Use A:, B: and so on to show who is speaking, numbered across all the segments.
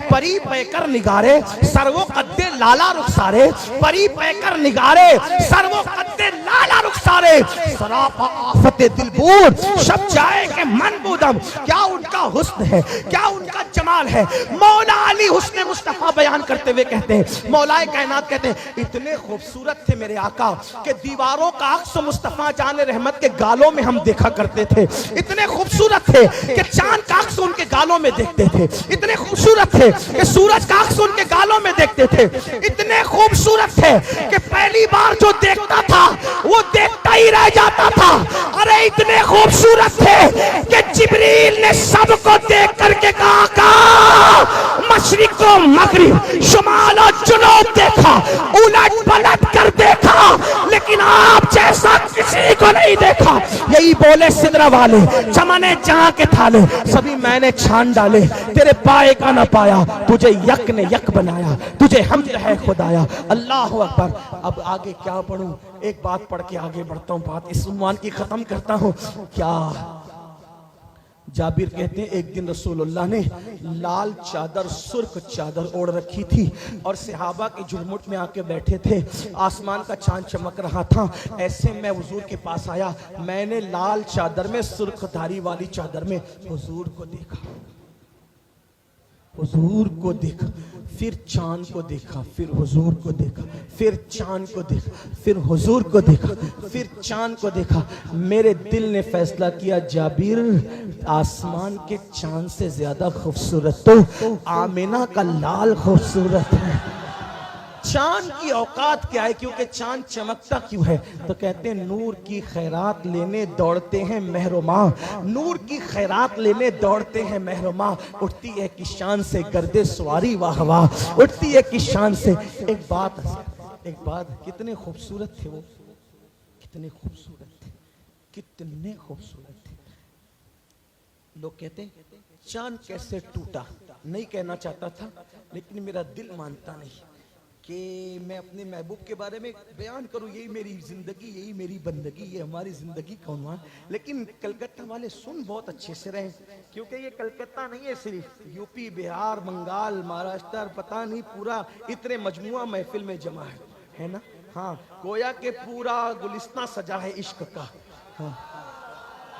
A: परी पैकर निगारे सर्वो कद्दे लाला रुखसारे, परी पैकर निगारे सर्वो कद्दे लाला रुखसारे, सरापा आफते दिलबूर शब जाए के मन बूदम। क्या उनका हुस्न है, क्या उनका जमाल है। मौला अली हुस्न मुस्तफा बयान करते हुए कहते हैं, मौलाए कायनात कहते हैं, इतने खूबसूरत थे मेरे आका कि दीवारों का अक्स मुस्तफा जान रहमत के गालों में हम देखा करते थे। इतने खूबसूरत थे कि चांद का अक्स उनके गालों में देखते थे। इतने खूबसूरत थे कि सूरज का अक्स उनके गालों में देखते थे। इतने खूबसूरत थे कि पहली बार जो देखता था वो देखता ही रह जाता था। अरे इतने खूबसूरत थे कि जिब्रील ने सबको देख करके कहा मशरिक को मगरिब शुमाल और जुनूब देखा, उलट पलट कर देखा, लेकिन आप जैसा किसी को नहीं देखा। यही बोले सिदरा वाले, चमने जहां के थाले सभी मैंने छान डाले, तेरे पाए का ना पाया, तुझे यक ने यक बनाया, तुझे हमद है खुदाया। अल्लाह अकबर। अब आगे क्या पढ़ूं, एक बात पढ़ के आगे बढ़ता हूं, बात इस उन्वान की खत्म करता हूं। क्या जाबिर कहते हैं, एक दिन रसूलुल्लाह ने लाल चादर, सुर्ख चादर ओढ़ रखी थी और सहाबा के झुरमुट में आके बैठे थे। आसमान का चांद चमक रहा था। ऐसे मैं हुजूर के पास आया, मैंने लाल चादर में, सुर्ख धारी वाली चादर में हुजूर को देखा। हुजूर को देखा, फिर चांद को देखा, फिर हुजूर को देखा, फिर चांद को देखा, फिर हुजूर को देखा, फिर चांद को देखा। मेरे दिल ने फैसला किया, जाबिर आसमान के चांद से ज्यादा खूबसूरत तो आमिना का लाल खूबसूरत है। चांद की औकात क्या है, क्योंकि चांद चमकता क्यों है, तो कहते हैं नूर की खैरात लेने दौड़ते हैं महरुमा, नूर की खैरात लेने दौड़ते हैं महरुमा। उठती है कि शान से गर्दे सवारी वाह वाह, उठती है कि शान से। एक बात कितने खूबसूरत थे वो, कितने खूबसूरत थे, कितने खूबसूरत थे। लोग कहते हैं चांद कैसे टूटा, नहीं कहना चाहता था लेकिन मेरा दिल मानता नहीं कि मैं अपने महबूब के बारे में बयान करूं। यही मेरी जिंदगी, यही मेरी बंदगी, ये हमारी जिंदगी का उन्वान। लेकिन कलकत्ता वाले सुन बहुत अच्छे से रहे, क्योंकि ये कलकत्ता नहीं है, सिर्फ यूपी, बिहार, बंगाल, महाराष्ट्र, पता नहीं पूरा इतने मजमुआ महफिल में जमा है ना। हाँ, गोया के पूरा गुलिस्तान सजा है इश्क का। हाँ,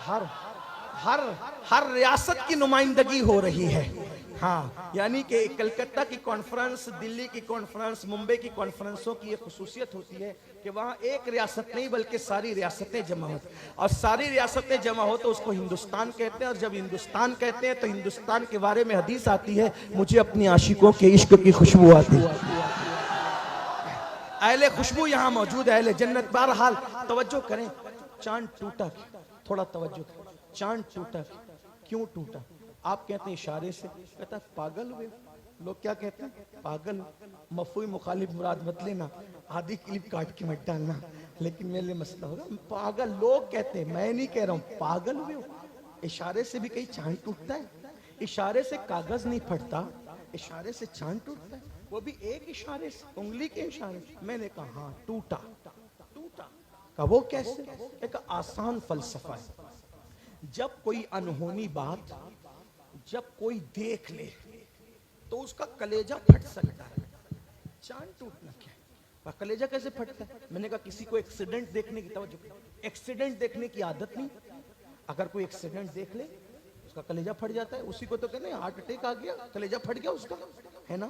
A: हर हर हर रियासत की नुमाइंदगी हो रही है। हाँ, यानी कि कलकत्ता की कॉन्फ्रेंस, दिल्ली की कॉन्फ्रेंस, मुंबई की कॉन्फ्रेंसों की एक खुसूसियत होती है कि वहाँ एक रियासत नहीं बल्कि सारी रियासतें जमा होती, और सारी रियासतें जमा हो तो उसको हिंदुस्तान कहते हैं। और जब हिंदुस्तान कहते हैं तो हिंदुस्तान के बारे में हदीस आती है, मुझे अपनी आशिकों के इश्क की खुशबू आती है। अहले खुशबू यहाँ मौजूद है, अहले जन्नत। बहरहाल तवज्जो करें, चांद टूटा, थोड़ा तवज्जो। चांद टूटा, क्यों टूटा? आप कहते हैं इशारे से, कहता है पागल हुए। लोग क्या कहते हैं? पागल। मफहूम मुखालिफ मुराद मत लेना, आधी क्लिप काट के मत डालना, लेकिन मेरे लिए मसला होगा। पागल लोग कहते हैं, मैं नहीं कह रहा हूं, पागल हुए हो। इशारे से भी कहीं चांद टूटता है? इशारे से कागज नहीं फटता, इशारे से चांद टूटता है, वो भी एक इशारे से, उंगली के इशारे से। मैंने कहा हाँ टूटा। टूटा का वो कैसे? एक आसान फलसफा है। जब कोई अनहोनी बात जब कोई देख ले तो उसका कलेजा फट सकता है। चांद टूटना क्या है? कलेजा कैसे फटता है? मैंने कहा किसी को एक्सीडेंट देखने की, तवज्जो, एक्सीडेंट देखने की आदत नहीं। अगर कोई एक्सीडेंट देख ले उसका कलेजा फट जाता है। उसी को तो कहते हैं हार्ट अटैक आ गया, कलेजा फट गया उसका, है ना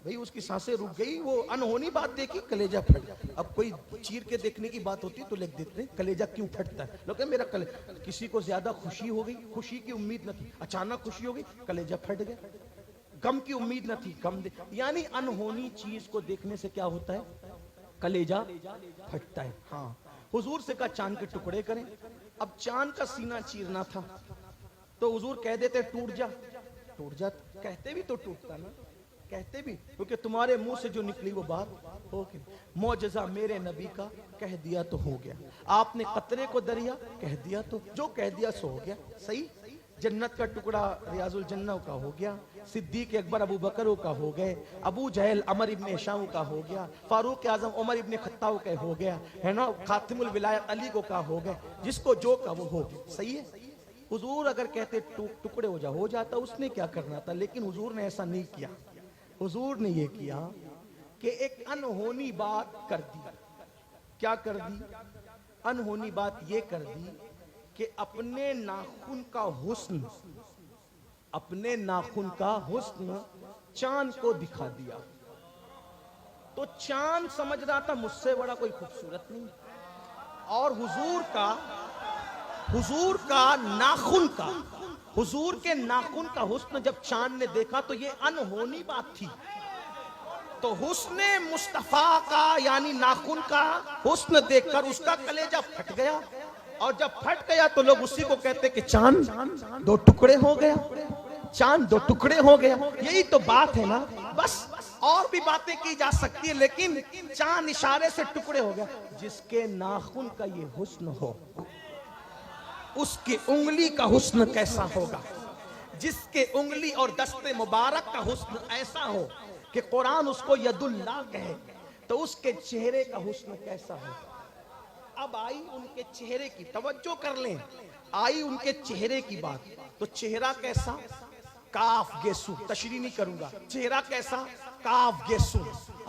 A: भाई, उसकी सांसें रुक गई, वो अनहोनी बात देखी, कलेजा फट। अब कोई चीर के देखने की बात होती है तो लिख देते हैं कलेजा क्यों फटता है। लोग मेरा किसी को ज्यादा खुशी हो गई, खुशी की उम्मीद न थी, अचानक खुशी हो गई, कलेजा फट गया। गम की उम्मीद न थी, गम यानी अनहोनी चीज को देखने से क्या होता है? कलेजा फटता है। हाँ, हुजूर से कहा चांद के टुकड़े करें। अब चांद का सीना चीरना था तो हुजूर कह देते टूट जा, टूट जा, कहते भी तो टूटता ना, कहते भी, क्योंकि तुम्हारे मुंह से जो निकली वो बात हो गई। मौजज़ा मेरे नबी का कह दिया तो हो गया, आपने कतरे को दरिया कह दिया तो जो कह दिया सो हो गया। सही, जन्नत का टुकड़ा रियाजुल जन्ना का हो गया, सिद्दीक अकबर अबू बकर का हो गए, अबू जहल अमर इब्ने हिशाम का हो गया, फारूक आजम उमर इब्ने खत्ताब का हो गया, है ना, खातिमुल विलायत अली को का हो गया। जिसको जो का वो हो गया। सही है, हुजूर अगर कहते टुकड़े हो जाता, उसने क्या करना था, लेकिन हुजूर ने ऐसा नहीं किया। हुजूर ने ये किया कि एक अनहोनी बात कर दी। क्या कर दी? अनहोनी बात ये कर दी कि अपने नाखून का हुस्न, अपने नाखून का हुस्न चांद को दिखा दिया। तो चांद समझ रहा था मुझसे बड़ा कोई खूबसूरत नहीं, और हुजूर का नाखून का, हुजूर के नाखून का हुस्न जब चांद ने देखा तो ये अनहोनी बात थी। तो हुस्न मुस्तफा का यानी नाखून का हुस्न देखकर उसका कलेजा फट गया, और जब फट गया तो लोग उसी को कहते कि चांद दो टुकड़े हो गया, चांद दो टुकड़े हो गया। यही तो बात है ना। बस और भी बातें की जा सकती है, लेकिन चांद इशारे से टुकड़े हो गया। जिसके नाखून का ये हुस्न हो, उसकी उंगली का हुस्न कैसा होगा? जिसके उंगली और दस्ते मुबारक का हुस्न ऐसा हो कि कुरान उसको यदुल्लाह कहे, तो उसके चेहरे का हुस्न कैसा हो? अब आई उनके चेहरे की, तवज्जो कर लें, आई उनके चेहरे की बात। तो चेहरा कैसा? काफ गेसु, तशरी नहीं करूंगा। चेहरा कैसा? काफ गेसु,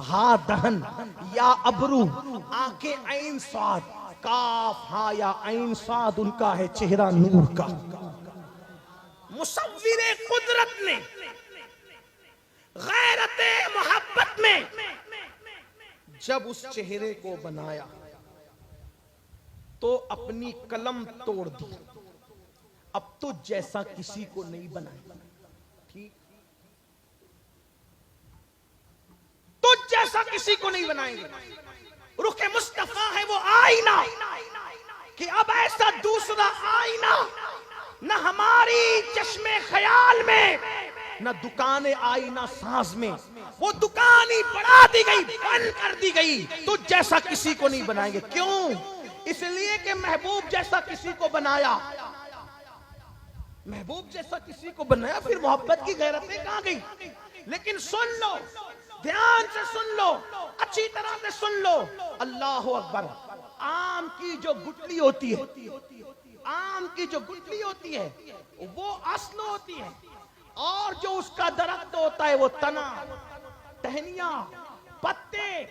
A: हा दहन, या अबरू, आंखें ऐन स्वाद, काफ हा या ऐन स्वाद, उनका है चेहरा नूर का। मुसव्विरे कुदरत ने गैरते मोहब्बत में जब उस चेहरे को बनाया तो अपनी कलम तोड़ दी। अब तो जैसा किसी को नहीं बनाया, ठीक? तो जैसा किसी को नहीं बनाएंगे। रुखे मुस्तफा है वो आईना, कि अब ऐसा दूसरा आईना न हमारी चश्मे ख्याल में, न दुकानें आईना साज में। वो दुकान ही बढ़ा दी गई, बंद कर दी गई। तो जैसा किसी को नहीं बनाएंगे। क्यों? इसलिए कि महबूब जैसा किसी को बनाया, महबूब जैसा किसी को बनाया, फिर मोहब्बत की गैरतें कहां गई? लेकिन सुन लो, ध्यान से सुन लो, अच्छी तरह से सुन लो। अल्लाह अकबर। आम की जो गुठली होती है, आम की जो गुठली होती है वो असल होती है, और जो उसका दरख्त होता है वो तना, टहनियां, पत्ते,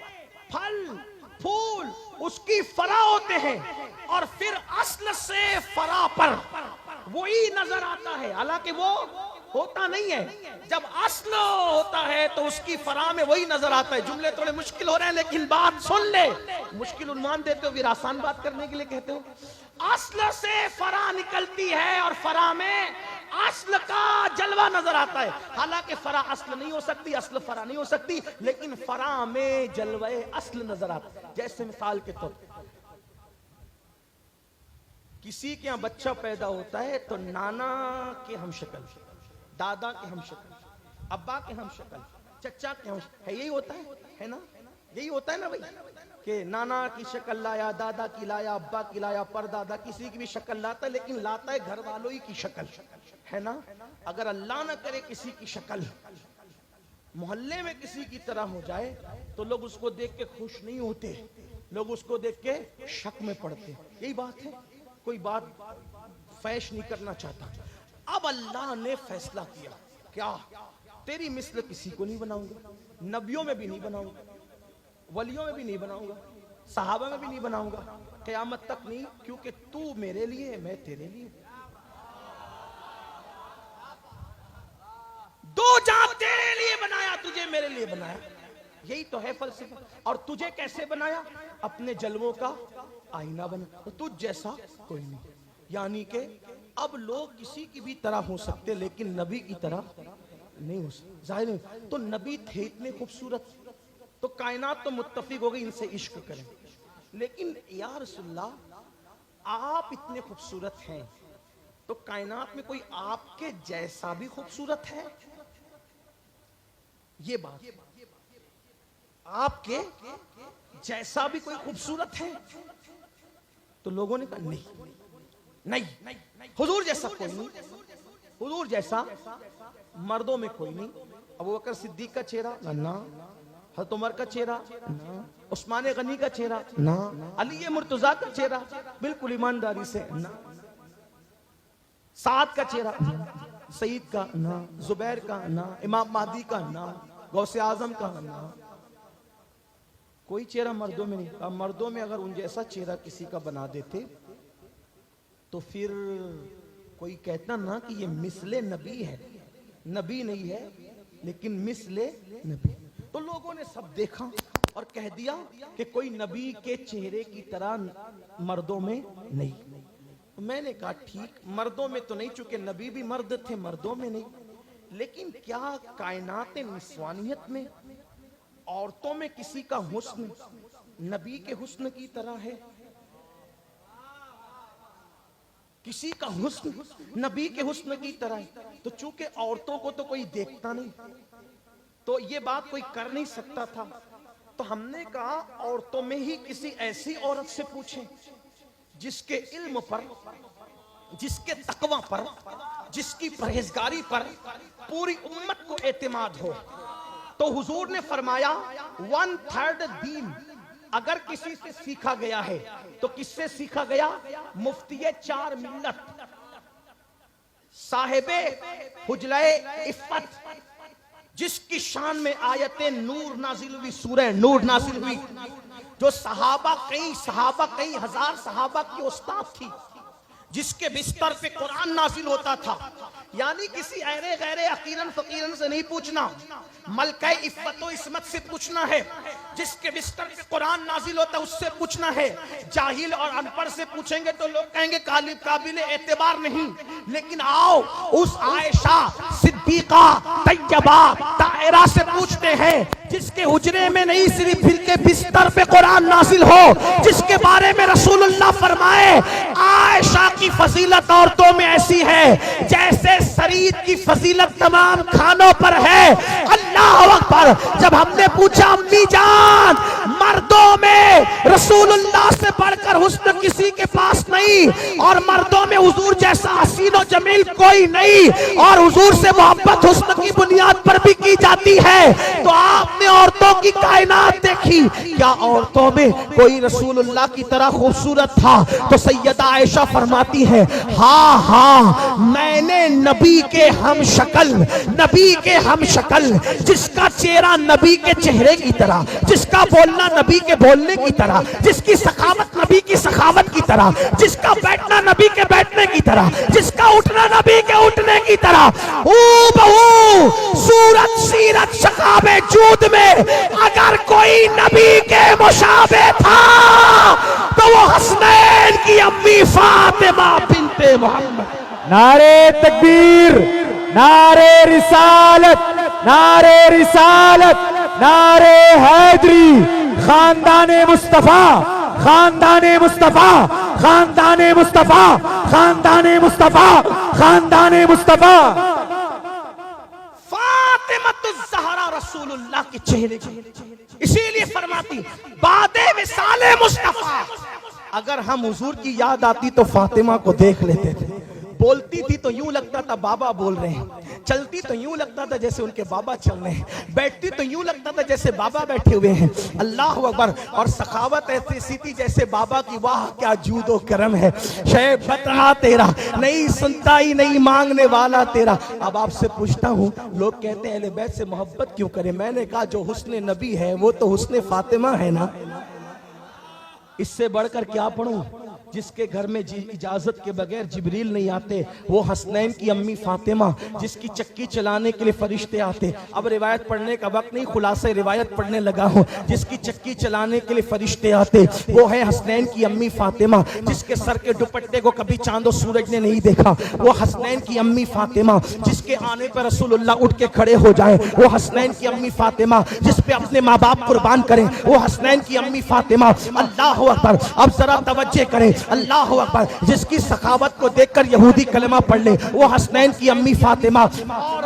A: फल, फूल उसकी फरा होते हैं। और फिर असल से फरा पर वही नजर आता है, हालांकि वो होता नहीं है। जब असल होता है तो उसकी फरा में वही नजर आता है। जुमले थोड़े मुश्किल हो रहे हैं, लेकिन बात सुन ले। मुश्किल उन्मान देते हो फिर आसान बात करने के लिए कहते हो। असल से फरा निकलती है और फरा में असल का जलवा नजर आता है। हालांकि फरा असल नहीं हो सकती, असल फरा नहीं हो सकती, लेकिन फरा में जलवे असल नजर आता है। जैसे मिसाल के तौर किसी के यहाँ बच्चा पैदा होता है तो नाना के हम शक्ल, दादा के हम शक्ल, अब्बा के हम शक्ल, चचा के हम है, यही होता है ना? यही होता है ना भाई, कि नाना की शक्ल लाया, दादा की लाया, अब्बा की लाया, परदादा किसी की भी शक्ल लाता है, लेकिन लाता है घर वालों ही की शक्ल, है ना? अगर अल्लाह ना करे किसी की शक्ल मोहल्ले में किसी की तरह हो जाए तो लोग उसको देख के खुश नहीं होते, लोग उसको देख के शक में पड़ते। यही बात है, कोई बात फैश नहीं करना चाहता। अब अल्लाह ने फैसला किया, क्या? तेरी मिस्ल किसी को नहीं बनाऊंगा, नबियों में भी नहीं बनाऊंगा, वलियों में भी नहीं बनाऊंगा, सहाबा में भी नहीं बनाऊंगा, क़यामत तक नहीं, क्योंकि तू मेरे लिए, मैं तेरे लिए। दो जान तेरे लिए बनाया, तुझे मेरे लिए बनाया। यही तो है फलसफा। और तुझे कैसे बनाया? अपने जलवों का आईना बना, तो तुझ जैसा कोई नहीं। यानी कि अब लोग किसी की भी तरह हो सकते, लेकिन नबी की तरह नहीं हो सकते। जाहिर है, तो नबी थे इतने खूबसूरत, तो कायनात तो मुत्तफिक हो गई इनसे इश्क करें। लेकिन या रसूलल्लाह आप इतने खूबसूरत हैं, तो कायनात में कोई आपके जैसा भी खूबसूरत है? ये बात, आपके जैसा भी कोई खूबसूरत है? तो लोगों ने कहा नहीं, हुजूर जैसा कोई नहीं, हुजूर जैसा मर्दों में कोई नहीं। अबू बकर सिद्दीक का चेहरा ना, हज़रत उमर का चेहरा ना, उस्मान गनी का चेहरा ना, अली मुर्तजा का चेहरा बिल्कुल ईमानदारी से ना। साद का चेहरा, सईद का ना, जुबैर का ना, इमाम महदी का ना, गौसे आजम का ना। कोई चेहरा मर्दों में नहीं। अब मर्दों में अगर उन जैसा चेहरा किसी का बना देते तो फिर कोई कहता ना कि ये मिसले नबी है। नबी नहीं है लेकिन मिसले नबी। तो लोगों ने सब देखा और कह दिया कि कोई नबी के चेहरे की तरह मर्दों में नहीं। तो मैंने कहा ठीक, मर्दों में तो नहीं, चूंकि नबी भी मर्द थे, मर्दों में नहीं, लेकिन क्या कायनात निस्वानियत में औरतों में किसी का हुस्न नबी के हुस्न की तरह है? किसी का हुस्न नबी के हुस्न की तरह है? तो चूंकि औरतों को तो कोई देखता नहीं, तो ये बात कोई कर नहीं सकता था। तो हमने कहा औरतों में ही किसी ऐसी औरत से पूछें जिसके इल्म पर, जिसके तकवा पर, जिसकी परहेजगारी पर पूरी उम्मत को एतमाद हो। तो हुजूर ने फरमाया 1/3 दीन अगर किसी से सीखा गया है तो किससे सीखा गया? मुफ्तिये 4 मिल्लत, साहिबे हुजले इफ्फत, जिसकी शान में आयते नूर नाजिल हुई, सूरह नूर नाजिल हुई, जो कई हजार सहाबा की उस्ताद थी, जिसके बिस्तर पे कुरान नाजिल होता था। यानी किसी ऐरे गैरे अकीरन फकीरन से नहीं पूछना, मलका इफ्फत व इस्मत से पूछना है। जिसके बिस्तर पे कुरान नाजिल होता है उससे पूछना है। जाहिल और अनपढ़ से पूछेंगे तो लोग कहेंगे काबिल एतबार नहीं। लेकिन आओ उस आयशा सिद्दीका तैयबा ताहिरा से पूछते हैं जिसके हुजरे में नहीं सिर्फ फिर बिस्तर पे कुरान नाजिल हो, जिसके बारे में रसूलुल्लाह फरमाए आयशा की फजीलत औरतों में ऐसी है जैसे शरीर की फजीलत तमाम खानों पर है। अल्लाह अकबर। जब हमने पूछा अम्मी जान मर्दों में रसूलुल्लाह से बढ़कर हुस्न किसी के पास नहीं, और मर्दों में हुजूर जैसा हसीन और जमील कोई नहीं, और हुजूर से मोहब्बत हुस्न की बुनियाद पर भी की जाती है, तो आपने औरतों की कायनात देखी, क्या औरतों में कोई रसूलुल्लाह की तरह खूबसूरत था? तो सैयदा आयशा फरमाती है हाँ हाँ, मैंने नबी के हम शक्ल, जिसका चेहरा नबी के चेहरे की तरह, जिसका बोलना नबी के बोलने की तरह, जिसकी सखावत नबी की सखावत की तरह, जिसका बैठना नबी के बैठने की तरह, जिसका उठना नबी के उठने की तरह, हूबहू सूरत सीरत शकाबे जूद में अगर कोई नबी के मुशाबे था तो वो हसनैन की अम्मी फातिमा बिन्ते मोहम्मद।
B: नारे तकबीर, नारे रिसालत, नारे रिसालत, नारे हैदरी, खानदाने मुस्तफा, खानदाने मुस्तफा, खानदाने मुस्तफा, खानदाने मुस्तफा, खानदाने मुस्तफा।
A: फातिमा रसूलुल्लाह के चेहरे, इसीलिए फरमाती बादे विसाले मुस्तफा। अगर हम हुजूर की याद आती तो फातिमा को देख लेते थे। बोलती थी तो यूं लगता था बाबा बोल रहे हैं, चलती तो यूं लगता था जैसे उनके बाबा चल रहे हैं, बैठती तो यूं लगता था जैसे बाबा बैठे हुए हैं। अल्लाह अकबर। और सखावत ऐसी थी जैसे बाबा की वाह क्या जूदो करम है, शैब बता तेरा, नहीं सुनता ही नहीं मांगने वाला तेरा। अब आपसे पूछता हूँ, लोग कहते हैं अहले बैत से मोहब्बत क्यों करें? मैंने कहा जो हुस्न नबी है वो तो हुस्न फातिमा है ना, इससे बढ़कर क्या पढ़ूं? जिसके घर में इजाजत के बगैर जिब्रील नहीं आते, वो हसनैन की अम्मी फातिमा, जिसकी चक्की चलाने के लिए फरिश्ते आते। अब रिवायत पढ़ने का वक्त नहीं, खुलासे रिवायत पढ़ने लगा हूँ। जिसकी चक्की चलाने के लिए फरिश्ते आते वो है हसनैन की अम्मी फातिमा, जिसके सर के दुपट्टे को कभी चांद सूरज ने नहीं देखा, वो हसनैन की अम्मी फातिमा। जिसके आने पर रसूलुल्लाह उठ के खड़े हो जाए, वो हसनैन की अम्मी फातिमा। जिस पे अपने माँ बाप कुर्बान करें, वो हसनैन की अम्मी फातिमा। अल्लाह अकबर। अब जरा तवज्जो करें, अल्लाह अकबर। जिसकी सखावत को देखकर यहूदी कलमा पढ़ ले, वो हसनैन की अम्मी फातिमा। और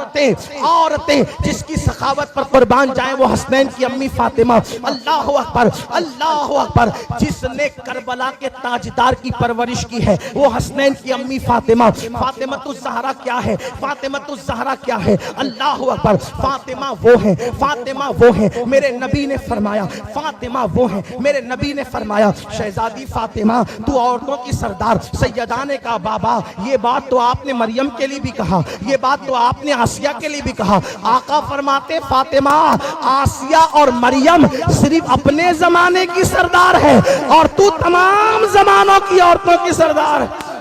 A: औरतें जिसकी सखावत पर कुर्बान जाए वो हसनैन की अम्मी फातिमा। अल्लाह अकबर, अल्लाह अकबर। जिसने करबला के ताजदार की परवरिश की है वो हसनैन की अम्मी फातिमा। फातिमतुज़ ज़हरा क्या है? फातिमतुज़ ज़हरा क्या है? अल्लाह अकबर। फातिमा वो है, फातिमा वो है। मेरे नबी ने फरमाया फातिमा वो है। मेरे नबी ने फरमाया शहजादी फातिमा तू औरतों की सरदार। सैयदा ने कहा बाबा ये बात तो आपने मरियम के लिए भी कहा, ये बात तो आपने आसिया के लिए भी कहा। आका फरमाते फातिमा आसिया और मरियम सिर्फ अपने जमाने की सरदार है और तू तमाम जमानों की औरतों की सरदार है।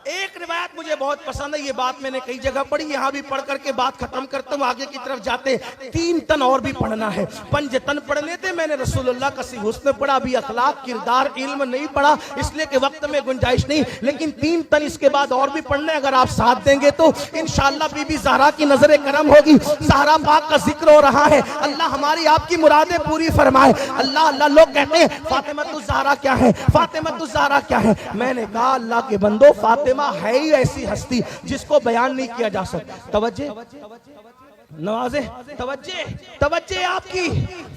A: एक रिवायत मुझे बहुत पसंद है, ये बात मैंने कई जगह पढ़ी, यहां भी पढ़ करके बात खत्म करता हूं, आगे की तरफ जाते। 3 तन और भी पढ़ना है, 5 तन पढ़ लेते। मैंने रसूलुल्लाह का हुस्न पढ़ा, अभी अखलाक किरदार इल्म नहीं पढ़ा इसलिए कि वक्त में गुंजाइश नहीं, लेकिन 3 तन इसके बाद और भी पढ़ने अगर आप साथ देंगे तो इंशाअल्लाह बीबी ज़हरा की नजर करम होगी। ज़हरा पाक का जिक्र हो रहा है, अल्लाह हमारी आपकी मुरादें पूरी फरमाए। अल्लाह अल्लाह। लोग कहते हैं फातिमतुज़ ज़हरा क्या है, फातिमतुज़ ज़हरा क्या है? मैंने कहा अल्लाह के बंदो फातिमा है ही ऐसी हस्ती जिसको बयान नहीं किया जा सकता। तवज्जे नवाजे, तवज्जे तवज्जे आपकी।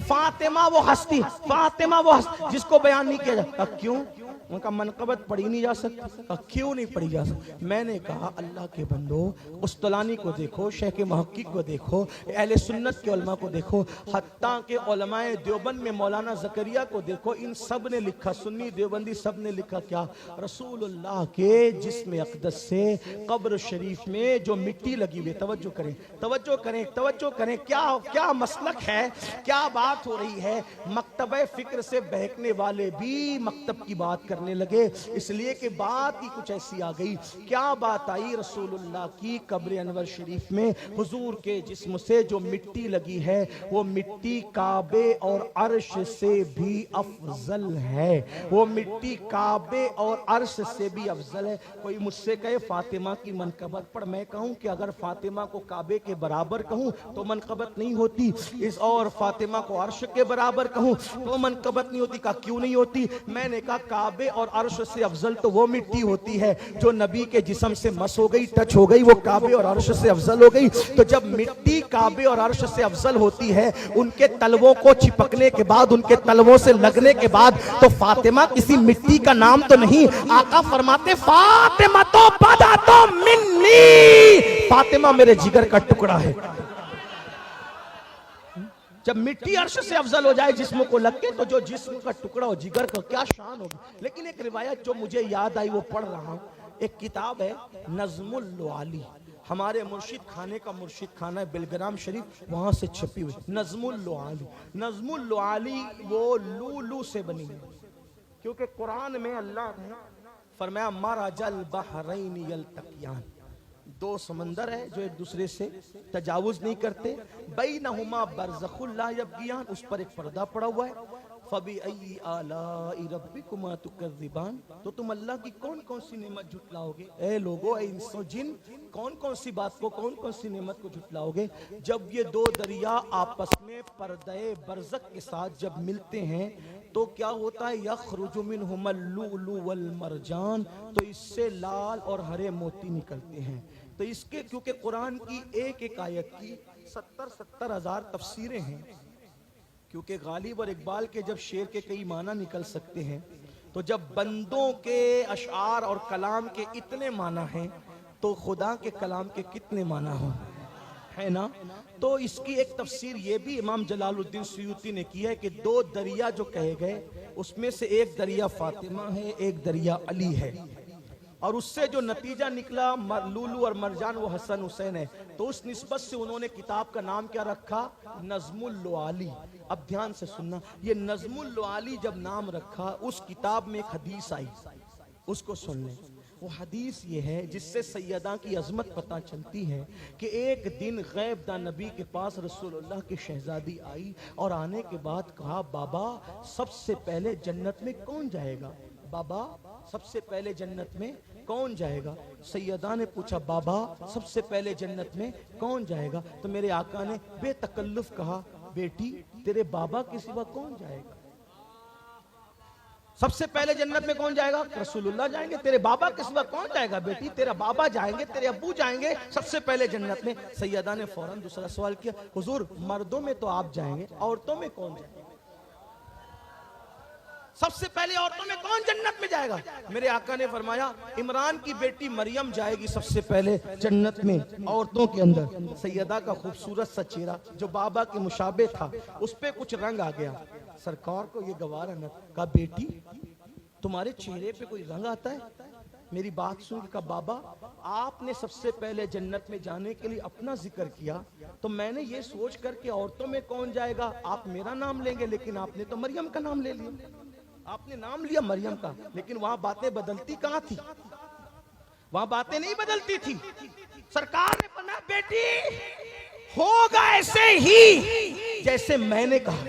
A: फातिमा वो हस्ती, फातिमा वो हस्ती जिसको बयान नहीं किया जा। क्यों? उनका मनकबत पढ़ी नहीं जा सकती। क्यों नहीं पढ़ी जा सकती? मैंने कहा अल्लाह के बंदो उस्तलानी को देखो, शेख मुहक्किक को देखो, अहले सुन्नत के उलमा को देखो, हत्ता के उलमाए देवबंद में मौलाना ज़करिया को देखो, इन सब ने लिखा, सुन्नी देवबंदी सब ने लिखा क्या? रसूलुल्लाह के जिस्म अक़दस से कब्र शरीफ में जो मिट्टी लगी हुई, तवज्जो करें, तवज्जो करें, तवज्जो करें, क्या क्या मसलक है, क्या बात हो रही है। मकतबे फिक्र से बहकने वाले भी मकतब की बात करने लगे, इसलिए कि बात ही कुछ ऐसी आ गई। क्या बात आई? रसूलुल्लाह की कब्र अनवर शरीफ में हुजूर के जिस्म से जो मिट्टी लगी है वो मिट्टी काबे और अर्श से भी अफजल है, वो मिट्टी काबे और अर्श से भी अफजल है। कोई मुझसे कहे फातिमा की मनकबत पर, मैं कहूं कि अगर फातिमा को काबे के बराबर कहूं तो मनकबत नहीं होती, इस और फातिमा को अर्श के बराबर कहूं तो मनकबत नहीं होती। कहा क्यों नहीं होती? मैंने कहा काबे और अर्श से अफजल तो वो मिट्टी होती है जो नबी के जिस्म से मस हो गई, टच हो गई, वो काबे और अर्श से अफजल हो गई। तो जब मिट्टी काबे और अर्श से अफजल होती है, उनके तलवों को चिपकने के बाद, उनके तलवों से लगने के बाद, तो फातिमा किसी मिट्टी का नाम तो नहीं। आका फरमाते फातिमा तो बदा तो मिन्नी, फातिमा मेरे जिगर का टुकड़ा है। जब मिट्टी अर्श से अफजल हो जाए जिस्म को लग के, तो जो जिस्म का टुकड़ा हो, जिगर का, क्या शान होगी। लेकिन एक रिवायत जो मुझे याद आई वो पढ़ रहा हूं, एक किताब है नज़्मुल लुआली, हमारे मुर्शिद खाने का मुर्शिद खाना है बिलग्राम शरीफ, वहां से छपी हुई नज़्मुल लुआली। नज़्मुल लुआली वो लूलू से बनी है, क्योंकि कुरान में अल्लाह ने फरमाया मरजल बहरैन यल्तक़ियान, 2 समंदर है जो एक दूसरे से तजावुज नहीं करते, बैनहुमा बरज़खुल ला यबगियान, उस पर एक पर्दा पड़ा हुआ है। फबिअय्यि आलाइ रब्बिकुमा तुकज़्ज़िबान, तो तुम अल्लाह की कौन कौन सी नेमत झुटलाओगे? ए लोगो, ए इंसो जिन, कौन कौन सी बात को, कौन कौन सी नेमत को झुटलाओगे? जब ये 2 दरिया आपस में पर्दे बरज़ख के साथ जब मिलते हैं तो क्या होता है? यख़रुजु मिनहुमल लुअलु वल मरजान, तो इससे लाल और हरे मोती निकलते हैं। तो इसके क्योंकि कुरान की एक एक आयत की 70-70 हज़ार तफसीरें हैं, क्योंकि गालिब और इकबाल के जब शेर के कई माना निकल सकते हैं, तो जब बंदों के अशआर और कलाम के इतने माना हैं तो खुदा के कलाम के कितने माना हो, है ना। तो इसकी एक तफसीर ये भी इमाम जलालुद्दीन सुयूती ने की है कि 2 दरिया जो कहे गए उसमें से एक दरिया फातिमा है, एक दरिया अली है, और उससे जो नतीजा निकला लूलू और मरजान वो हसन हुसैन है। तो उस निस्बत से उन्होंने किताब का नाम क्या रखा? नज़्मुल लुआली। अब ध्यान से सुनना, ये नज़्मुल लुआली जब नाम रखा, उस किताब में एक हदीस आई, उसको सुन लें। वो हदीस ये है जिससे सैयदा की अजमत पता चलती है कि एक दिन गैबदा नबी के पास रसूलुल्लाह की शहजादी आई और आने के बाद कहा बाबा सबसे पहले जन्नत में कौन जाएगा? बाबा सबसे पहले जन्नत में कौन जाएगा? सैयदा ने पूछा बाबा सबसे पहले जन्नत में कौन जाएगा? तो मेरे आका ने बेतकल्लुफ कहा बेटी तेरे बाबा के सिवा कौन जाएगा? सबसे पहले जन्नत में कौन जाएगा? रसूलुल्लाह जाएंगे। तेरे बाबा के सिवा कौन जाएगा बेटी? तेरा बाबा जाएंगे, तेरे अब्बू जाएंगे सबसे पहले जन्नत में। सैयदा ने फौरन दूसरा सवाल किया, हुजूर मर्दों में तो आप जाएंगे, औरतों में कौन जाएंगे? सबसे पहले औरतों में कौन जन्नत में जाएगा? मेरे आका ने फरमाया, इमरान की बेटी मरियम जाएगी सबसे पहले जन्नत में औरतों के अंदर। सैयदा का खूबसूरत सा चेहरा जो बाबा के मुशाबे था, उस पे कुछ रंग आ गया। सरकार को ये गवारा न कहा, बेटी तुम्हारे चेहरे पे कोई रंग आता है? मेरी बात सुन के कहा, बाबा आपने सबसे पहले जन्नत में जाने के लिए अपना जिक्र किया, तो मैंने ये सोच कर के औरतों में कौन जाएगा आप मेरा नाम लेंगे, लेकिन आपने तो मरियम का नाम ले लिया। आपने नाम लिया मरियम का, लेकिन वहां बातें बदलती कहां थी? वहां बातें नहीं बदलती थी। सरकार ने फरमाया, बेटी होगा ऐसे ही जैसे मैंने कहा।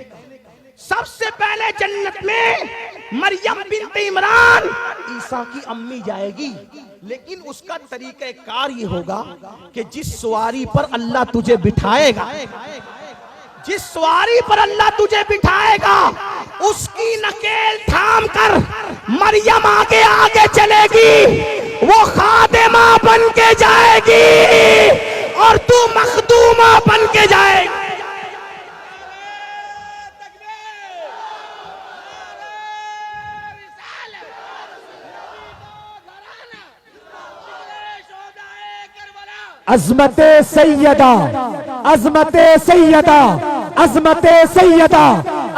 A: सबसे पहले जन्नत में मरियम बिन्त इमरान ईसा की अम्मी जाएगी, लेकिन उसका तरीका कार ये होगा कि जिस सवारी पर अल्लाह तुझे बिठाएगा, जिस सवारी पर अल्लाह तुझे बिठाएगा, उसकी नकेल थाम कर मरियम आगे आगे चलेगी। वो खादिमा बन के जाएगी और तू मखदूमा बन के जाएगी।
B: अज़मते सैयदा, अज़मते सैयदा, अज़मते सैयदा,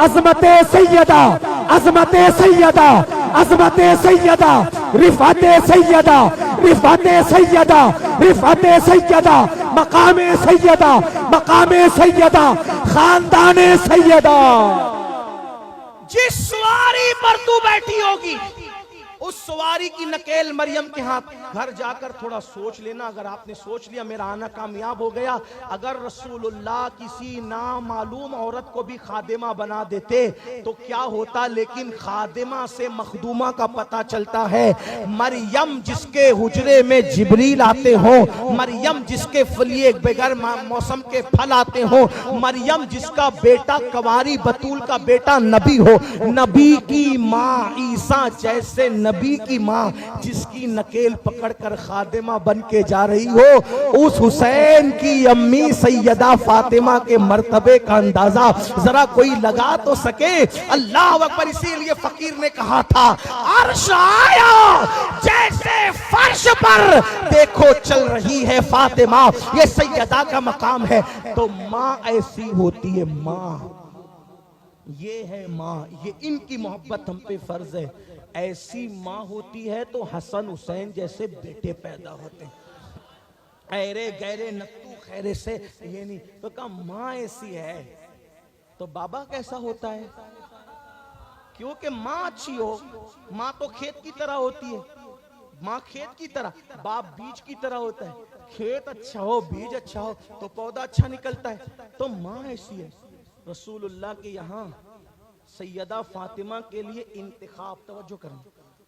B: अज़मते सैयदा, अज़मते सैयदा, अज़मते सैयदा, रिफ़ाते सैयदा, रिफ़ाते सैयदा, रिफ़ाते सैयदा, मकामे सैयदा, मकामे सैयदा, खानदाने सैयदा।
A: जिस सवारी पर तू बैठी होगी, उस सवारी की नकेल मरियम के हाथ। घर जाकर थोड़ा सोच लेना, अगर आपने सोच लिया मेरा आना कामयाब हो गया, अगर रसूलुल्लाह किसी नामालूम औरत को भी खादिमा बना देते तो क्या होता, लेकिन खादिमा से मखदूमा का पता चलता है। मरियम जिसके हुजरे में जिब्रील आते हो, मरियम जिसके फलिए बगैर मौसम के फल आते हो, मरियम जिसका बेटा कंवारी बतूल का बेटा नबी हो, नबी की माँ ईसा जैसे नबी की माँ जिसकी नकेल पकड़कर खादिमा बन के जा रही हो, उस हुसैन की अम्मी सैयदा फातिमा के मर्तबे का अंदाजा जरा कोई लगा तो सके। अल्लाह अकबर। इसीलिए फकीर ने कहा था, अर्श आया जैसे फर्श पर देखो चल रही है फातिमा, ये सैयदा का मकाम है। तो माँ ऐसी होती है, माँ ये है माँ, ये इनकी मोहब्बत हम पे फर्ज है। ऐसी माँ होती है तो हसन हुसैन जैसे बेटे पैदा होते हैं, ऐरे गैरे नत्तू खैरे से, ये नहीं तो कहा माँ ऐसी है तो बाबा कैसा होता है? क्योंकि माँ अच्छी हो, माँ तो खेत की तरह होती है, माँ खेत की तरह, बाप बीज की तरह होता है। खेत अच्छा हो, बीज अच्छा हो तो पौधा अच्छा निकलता है, तो माँ ऐसी है। रसूलुल्लाह के यहाँ सैयदा फातिमा के लिए इंतखाब, तवज्जो करें,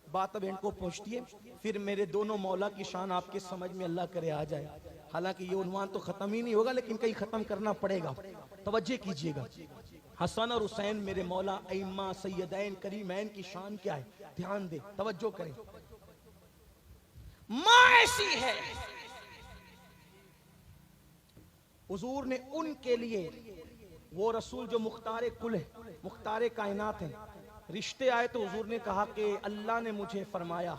A: बात अब इनको पहुंचती है, फिर मेरे दोनों मौला की शान आपके समझ में अल्लाह करे आ जाए। हालांकि ये उन्वान तो खत्म ही नहीं होगा, लेकिन कहीं खत्म करना पड़ेगा, तवज्जो कीजिएगा। हसन और हुसैन मेरे मौला अइम्मा सैयदैन करीमैन की शान क्या है, ध्यान दे, तवज्जो करें। माँ ऐसी है, हुजूर ने उनके लिए, वो रसूल जो मुख्तारे कुल है, मुख्तारे कायनात है, रिश्ते आए तो हुजूर ने कहा कि अल्लाह ने मुझे फरमाया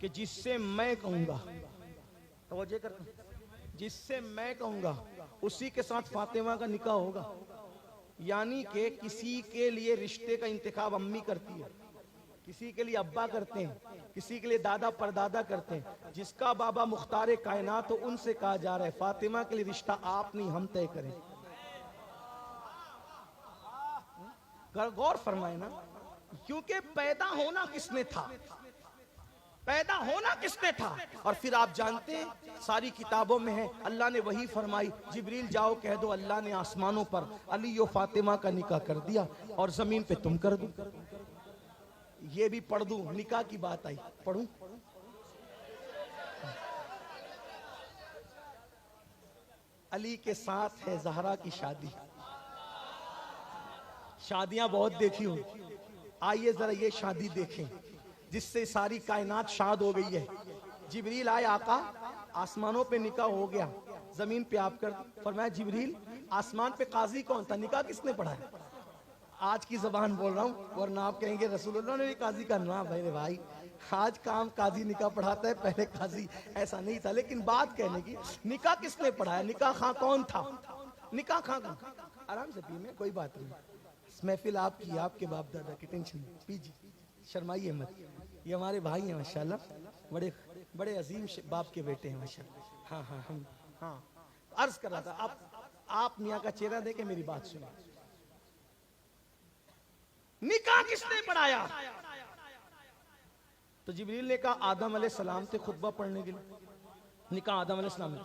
A: कि जिससे मैं कहूंगा, तवज्जो कर, जिससे मैं कहूंगा उसी के साथ फातिमा का निकाह होगा। यानी कि किसी के लिए रिश्ते का इंतखाब अम्मी करती है, किसी के लिए अब्बा करते हैं, किसी के लिए दादा परदादा करते हैं। जिसका बाबा मुख्तारे कायनात हो उनसे कहा जा रहा है फातिमा के लिए रिश्ता आप नहीं हम तय करें। गौर फरमाए ना, क्योंकि पैदा होना किसने था, पैदा होना किसने था। और फिर आप जानते हैं सारी किताबों में है, अल्लाह ने वही फरमाई, जिब्रील जाओ कह दो अल्लाह ने आसमानों पर अली और फातिमा का निकाह कर दिया और जमीन पे तुम कर दो। ये भी पढ़ दूं, निकाह की बात आई, पढ़ूं? अली के साथ है जहरा की शादी, शादियां बहुत देखी हो, आइए जरा ये शादी देखें जिससे सारी कायनात शाद हो गई है। जिब्रील आए, आका आसमानों पे निकाह हो गया, जमीन पे आप कर। फरमाया जिब्रील आसमान पे काजी कौन था, निकाह किसने पढ़ा है? आज की जबान बोल रहा हूँ, वरना आप कहेंगे रसूलुल्लाह ने भी काजी का नाम। भाई आज काम काजी निकाह पढ़ाता है, पहले काजी ऐसा नहीं था। लेकिन बात कहने की, निकाह किसने पढ़ाया, निकाह खां कौन था? निकाह खां कौन? आराम से पी में, कोई बात नहीं, महफिल आपकी, आपके बाप दादा की, टेंशन पीजिए, शर्माइए मत। ये हमारे भाई हैं माशाल्लाह, बड़े बड़े अजीम बाप के बेटे हैं माशाल्लाह। हाँ हाँ हम हाँ अर्ज कर रहा था, आप मियाँ का चेहरा देके मेरी बात सुनो। निकाह किसने पढ़ाया? तो जिब्रील ने कहा आदम अलैहिस्सलाम थे खुतबा पढ़ने के लिए। निकाह आदम अलैहिस्सलाम ने।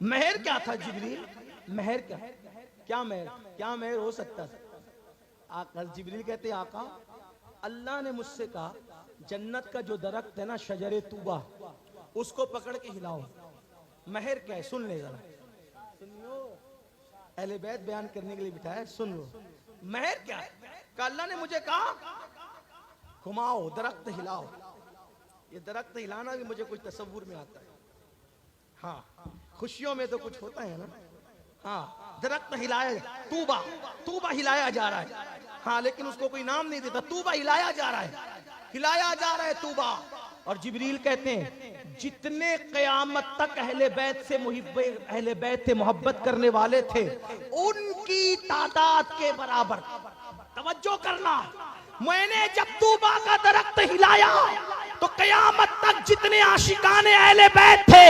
A: महर क्या था जिब्रील? महर क्या, क्या महर, क्या महर हो सकता था? आका जिब्रील कहते आका अल्लाह ने मुझसे कहा जन्नत का जो दरख्त है ना, शजरे तूबा, उसको पकड़ के हिलाओ। महर क्या है सुन ले जरा, सुनियो, अहले बैत बयान करने के लिए बिठाया, सुन लो। महर क्या है? अल्लाह ने मुझे कहा घुमाओ, दरख्त हिलाओ। ये दरख्त हिलाना भी मुझे कुछ तसव्वुर में आता है। हाँ खुशियों में तो कुछ होता है ना। हाँ दरख्त हिलाया, तूबा, तूबा हिलाया जा रहा है। हाँ लेकिन उसको कोई नाम नहीं देता, तूबा हिलाया जा रहा है, हिलाया जा रहा है तूबा। और जिब्रील कहते हैं जितने क़यामत तक अहले बैत से अहले बैत से मोहब्बत करने वाले थे, उनकी तादाद के बराबर। तवज्जो करना, मैंने जब तूबा का दरख्त हिलाया तो क़यामत तक जितने आशिकाने अहले बैत थे,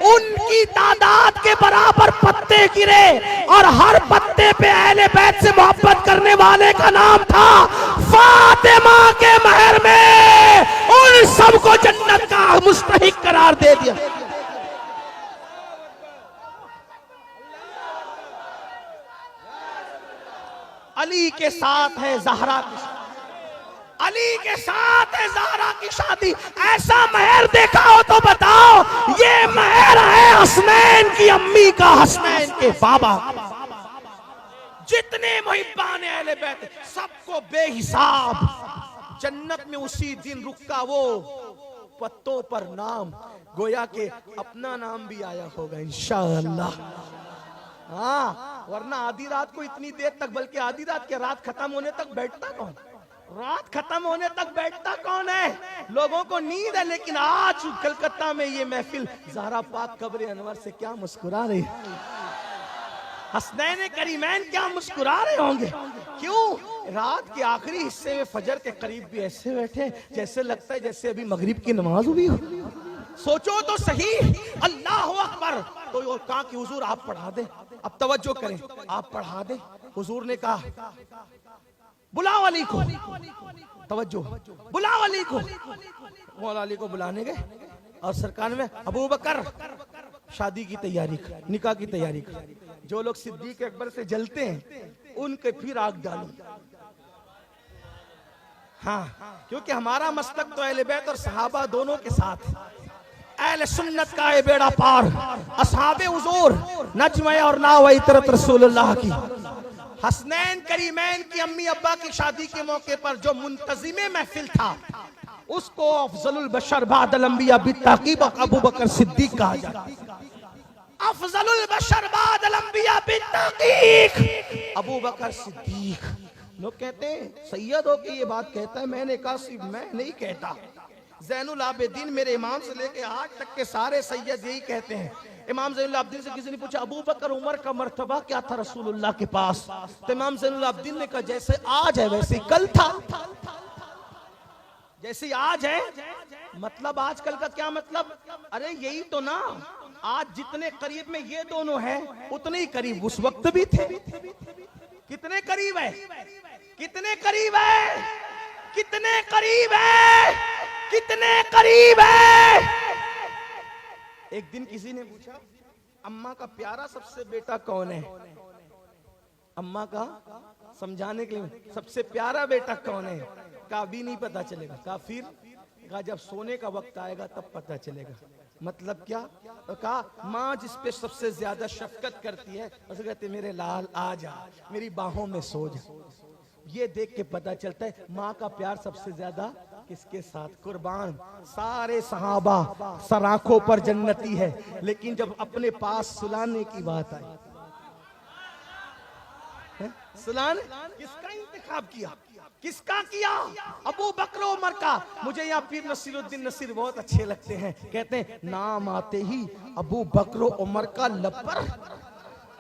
A: उनकी तादाद के बराबर पत्ते गिरे, और हर पत्ते पे अहले बैत से मोहब्बत करने वाले का नाम था। फातिमा के महर में उन सबको जन्नत का मुस्तहिक करार दे दिया। अली के साथ है ज़हरा की शादी, अली के साथ है ज़हरा की शादी। ऐसा महर देखा हो तो बताओ, ये महर है हसनैन की अम्मी का, हसनैन के बाबा। जितने मुहिब्बान अहले बैत सबको बेहिसाब जन्नत में उसी दिन रुका वो पत्तों पर नाम, गोया के अपना नाम भी आया होगा इंशाअल्लाह। हाँ वरना आधी रात को इतनी देर तक, बल्कि आधी रात के रात खत्म होने तक बैठता कौन? रात खत्म होने तक बैठता कौन है? लोगों को नींद है। लेकिन आज कलकत्ता में ये महफिल ज़हरा पाक कब्र अनवर से क्या मुस्कुरा रही, हसनैन करीमैन क्या मुस्कुरा रहे होंगे। क्यों? रात के आखिरी हिस्से में फजर के करीब भी ऐसे बैठे जैसे लगता है जैसे अभी मगरिब की नमाज हुई हो। सोचो तो सही, अल्लाह अकबर। तो कहा कि हुजूर आप पढ़ा दे। अब तवज्जो करें, आप पढ़ा दे। हुजूर ने कहा बुलाओ अली को, तवज्जो, बुलाओ अली को। मौला अली को बुलाने गए और सरकार में अबू बकर शादी की तैयारी कर, निकाह की तैयारी कर। जो लोग सिद्दीक अकबर से जलते हैं उनके फिर आग डालो। हाँ क्योंकि हमारा मस्तक तो अहले बैत और सहाबा दोनों के साथ, अहले सुन्नत का है बेड़ा पार। असहाबे हुजूर नजमे और नाव इतरत रसूलुल्लाह की। हसनैन करीमैन की अम्मी अब्बा की शादी के मौके पर जो मुंतजिमे महफिल था, उसको अफजलुल बशर बादल अंबिया बित्ताकीब अबू बकर सिद्दीक कहा जाता है। अफजलुल बशर बादल अंबिया बित्ताकीब अबू बकर सिद्दीक। लोग कहते हैं सैयद हो के ये बात कहता है, मैंने कहा सिर्फ मैं नहीं कहता, ज़ैनुल आबिदीन मेरे इमाम से लेके आज तक के सारे सैयद यही कहते हैं। इमाम ज़ैनुल आबिदीन से किसी ने पूछा अबू बकर उमर का मर्तबा क्या था रसूलुल्लाह के पास, तो इमाम ज़ैनुल आबिदीन ने कहा जैसे आज है वैसे कल था। जैसे आज है मतलब आजकल का क्या मतलब? अरे यही तो ना, आज जितने करीब में ये दोनों हैं उतने ही करीब उस वक्त भी थे। कितने करीब है, कितने करीब है, कितने करीब है, कितने करीब है। एक दिन किसी ने पूछा अम्मा का प्यारा सबसे बेटा कौन है? अम्मा का समझाने के लिए सबसे प्यारा बेटा कौन है? कहा भी नहीं पता चलेगा। कहा फिर? कहा जब सोने का वक्त आएगा तब पता चलेगा। मतलब क्या? तो कहा माँ जिस पे सबसे ज्यादा शफकत करती है उसे कहते मेरे लाल आ जा, मेरी बाहों में सो जा। ये देख के पता चलता है माँ का प्यार सबसे ज्यादा किसके साथ, कुर्बान। सारे सहाबा सर आंखों पर जन्नती है, लेकिन जब अपने पास सुलाने की बात आई, सुलाने किसका इंतखाब किया, किसका किया? अबू बकर उमर का। मुझे यहाँ पीर नसीरुद्दीन नसीर बहुत अच्छे लगते हैं, कहते हैं नाम आते ही अबू बकर उमर का लब पर,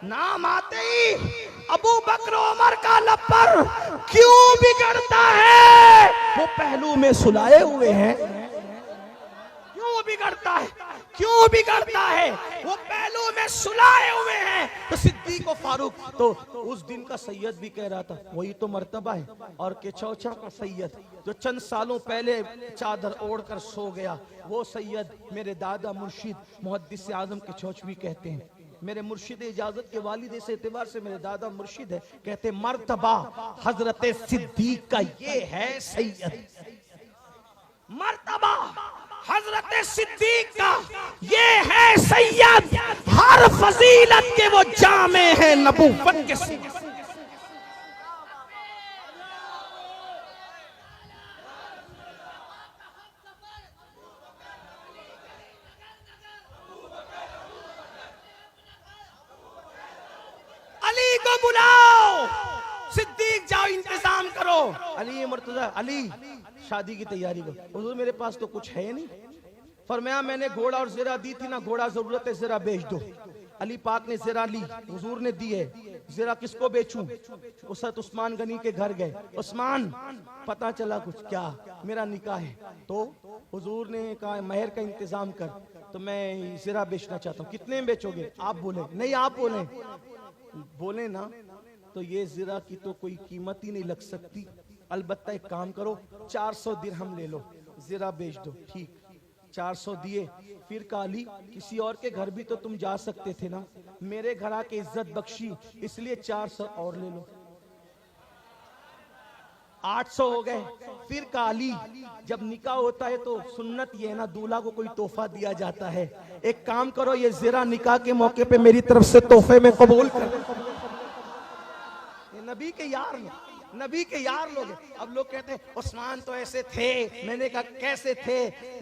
A: नाम आते ही अबू बकर उमर का लब पर क्यों बिगड़ता है? वो पहलू में सुलाए हुए हैं, क्यों बिगड़ता है, क्यों बिगड़ता है? वो पहलू में सुलाए हुए हैं। तो सिद्दीक और फारूक, तो उस दिन का सैयद भी कह रहा था वही तो मर्तबा है, और के चौचा का सैयद जो चंद सालों पहले चादर ओढ़कर सो गया, वो सैयद मेरे दादा मुर्शिद मुहद्दिस आजम के चौचवी कहते हैं। मेरे मुर्शिद इजाजत के वालिद इस एतबार से मेरे दादा मुर्शिद है, कहते मर्तबा हजरत सिद्दीक का ये है सैयद, मर्तबा हजरत सिद्दीक का ये है सैयद, हर फजीलत के वो जामे हैं नबूवत के सैयद। अली को बुलाओ, सिद्दीक जाओ इंतजाम करो। अली मुर्तजा, अली शादी की तैयारी करो। हुजूर मेरे पास तो कुछ है नहीं। फरमाया मैंने घोड़ा और ज़रा दी थी ना, घोड़ा जरूरत है ज़रा बेच दो। अली पाक ने ज़रा ली, हुजूर ने दी है, ज़रा किसको बेचूं? उसत उस्मान गनी के घर गए, उस्मान पता चला कुछ, क्या मेरा निकाह है। तो हुजूर ने कहा महर का इंतजाम कर, तो मैं ज़रा बेचना चाहता हूँ। कितने में बेचोगे? आप बोले नहीं, आप बोले, बोले ना तो ये ज़रा की तो कोई कीमत ही नहीं लग सकती, अलबत्ता एक काम करो 400 दिरहम ले लो, ज़रा बेच दो। ठीक, 400 दिए। फिर कहा अली किसी और के घर भी तो तुम जा सकते थे ना, मेरे घर आके इज्जत बख्शी इसलिए 400 और ले लो, 800 हो गए। फिर कहा अली जब निकाह होता है तो सुन्नत ये है ना, दूल्हा को कोई तोहफा दिया जाता है, एक काम करो ये ज़रा निकाह के मौके पे मेरी तरफ से तोहफे में कबूल कर। नबी के यार, नबी के यार लोग। अब लोग कहते हैं उस्मान तो ऐसे थे, मैंने कहा कैसे थे?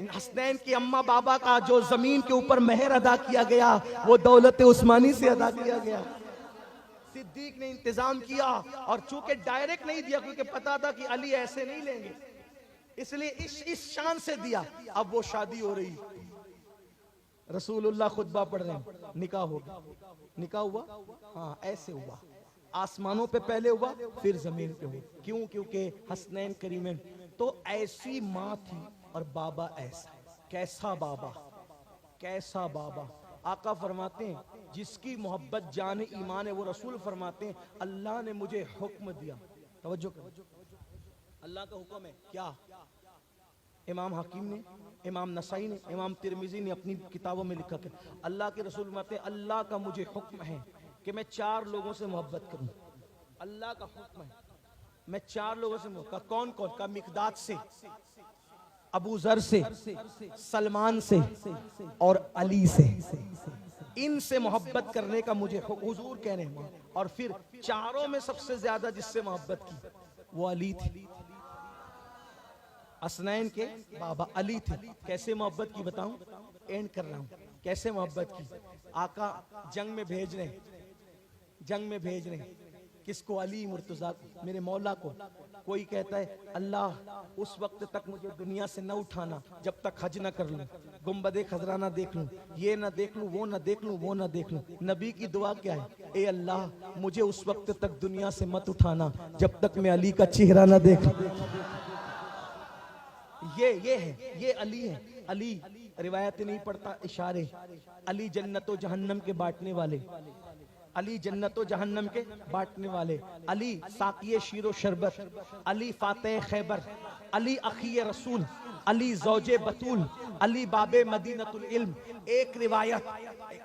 A: हसनैन की अम्मा बाबा का जो जमीन के ऊपर मेहर अदा किया गया वो दौलत उस्मानी से अदा किया गया। सिद्दीक ने इंतजाम किया, और चूंकि डायरेक्ट नहीं दिया क्योंकि पता था कि अली ऐसे नहीं लेंगे, इसलिए इस शान से दिया। अब वो शादी हो रही, रसूलुल्लाह खुतबा पढ़ रहे हैं, निकाह होगा। निकाह हुआ, हाँ ऐसे हुआ, आसमानों पे पहले हुआ फिर जमीन पे हुआ। क्यों? क्योंकि हसनैन करीमैन तो ऐसी माँ थी और बाबा ऐसा। कैसा बाबा, कैसा बाबा। आका फरमाते हैं जिसकी मोहब्बत जान ईमान है वो रसूल फरमाते हैं अल्लाह ने मुझे हुक्म दिया, तवज्जो करो, अल्लाह का हुक्म है क्या? इमाम हकीम ने, इमाम नसाई ने, इमाम तिरमिजी ने अपनी किताबों में लिखा कि अल्लाह के रसूल फरमाते हैं अल्लाह का मुझे हुक्म है कि मैं 4 लोगों से मोहब्बत करूं। अल्लाह का हुक्म है, मैं 4 लोगों से मोहब्बत। कौन कौन? का मिकदाद से, अबू जर से, सलमान से और अली से। इनसे मोहब्बत करने का मुझे हुजूर कह रहे हैं। और फिर चारों में सबसे ज्यादा जिससे मोहब्बत की वो अली थे, हसनैन के बाबा अली थे। कैसे मोहब्बत की बताऊं? एंड कर रहा हूं। कैसे मोहब्बत की? आका जंग में भेज रहे, जंग में भेज रहे किसको? अली मुर्तजा को, मेरे मौला को। कोई कहता है अल्लाह उस वक्त तक मुझे दुनिया से न उठाना जब तक हज न कर लूं, गुम्बदे खजरा ना देख लूं, ये ना देख लूं, वो ना देख लूं, वो ना देख लूं। नबी की दुआ क्या है? ए अल्लाह मुझे उस वक्त तक दुनिया से मत उठाना जब तक मैं अली का चेहरा ना देख। ये है, ये अली है। अली रिवायत नहीं पढ़ता, इशारे। अली जन्नतो जहन्नम के बांटने वाले, अली जन्नतो जहन्नम के बांटने वाले, अली साकिए शीरो शरबत, अली फातेह खैबर, अली अखिए रसूल, अली ज़ौजे बतूल, अली बाबे मदीनतुल इल्म। एक रिवायत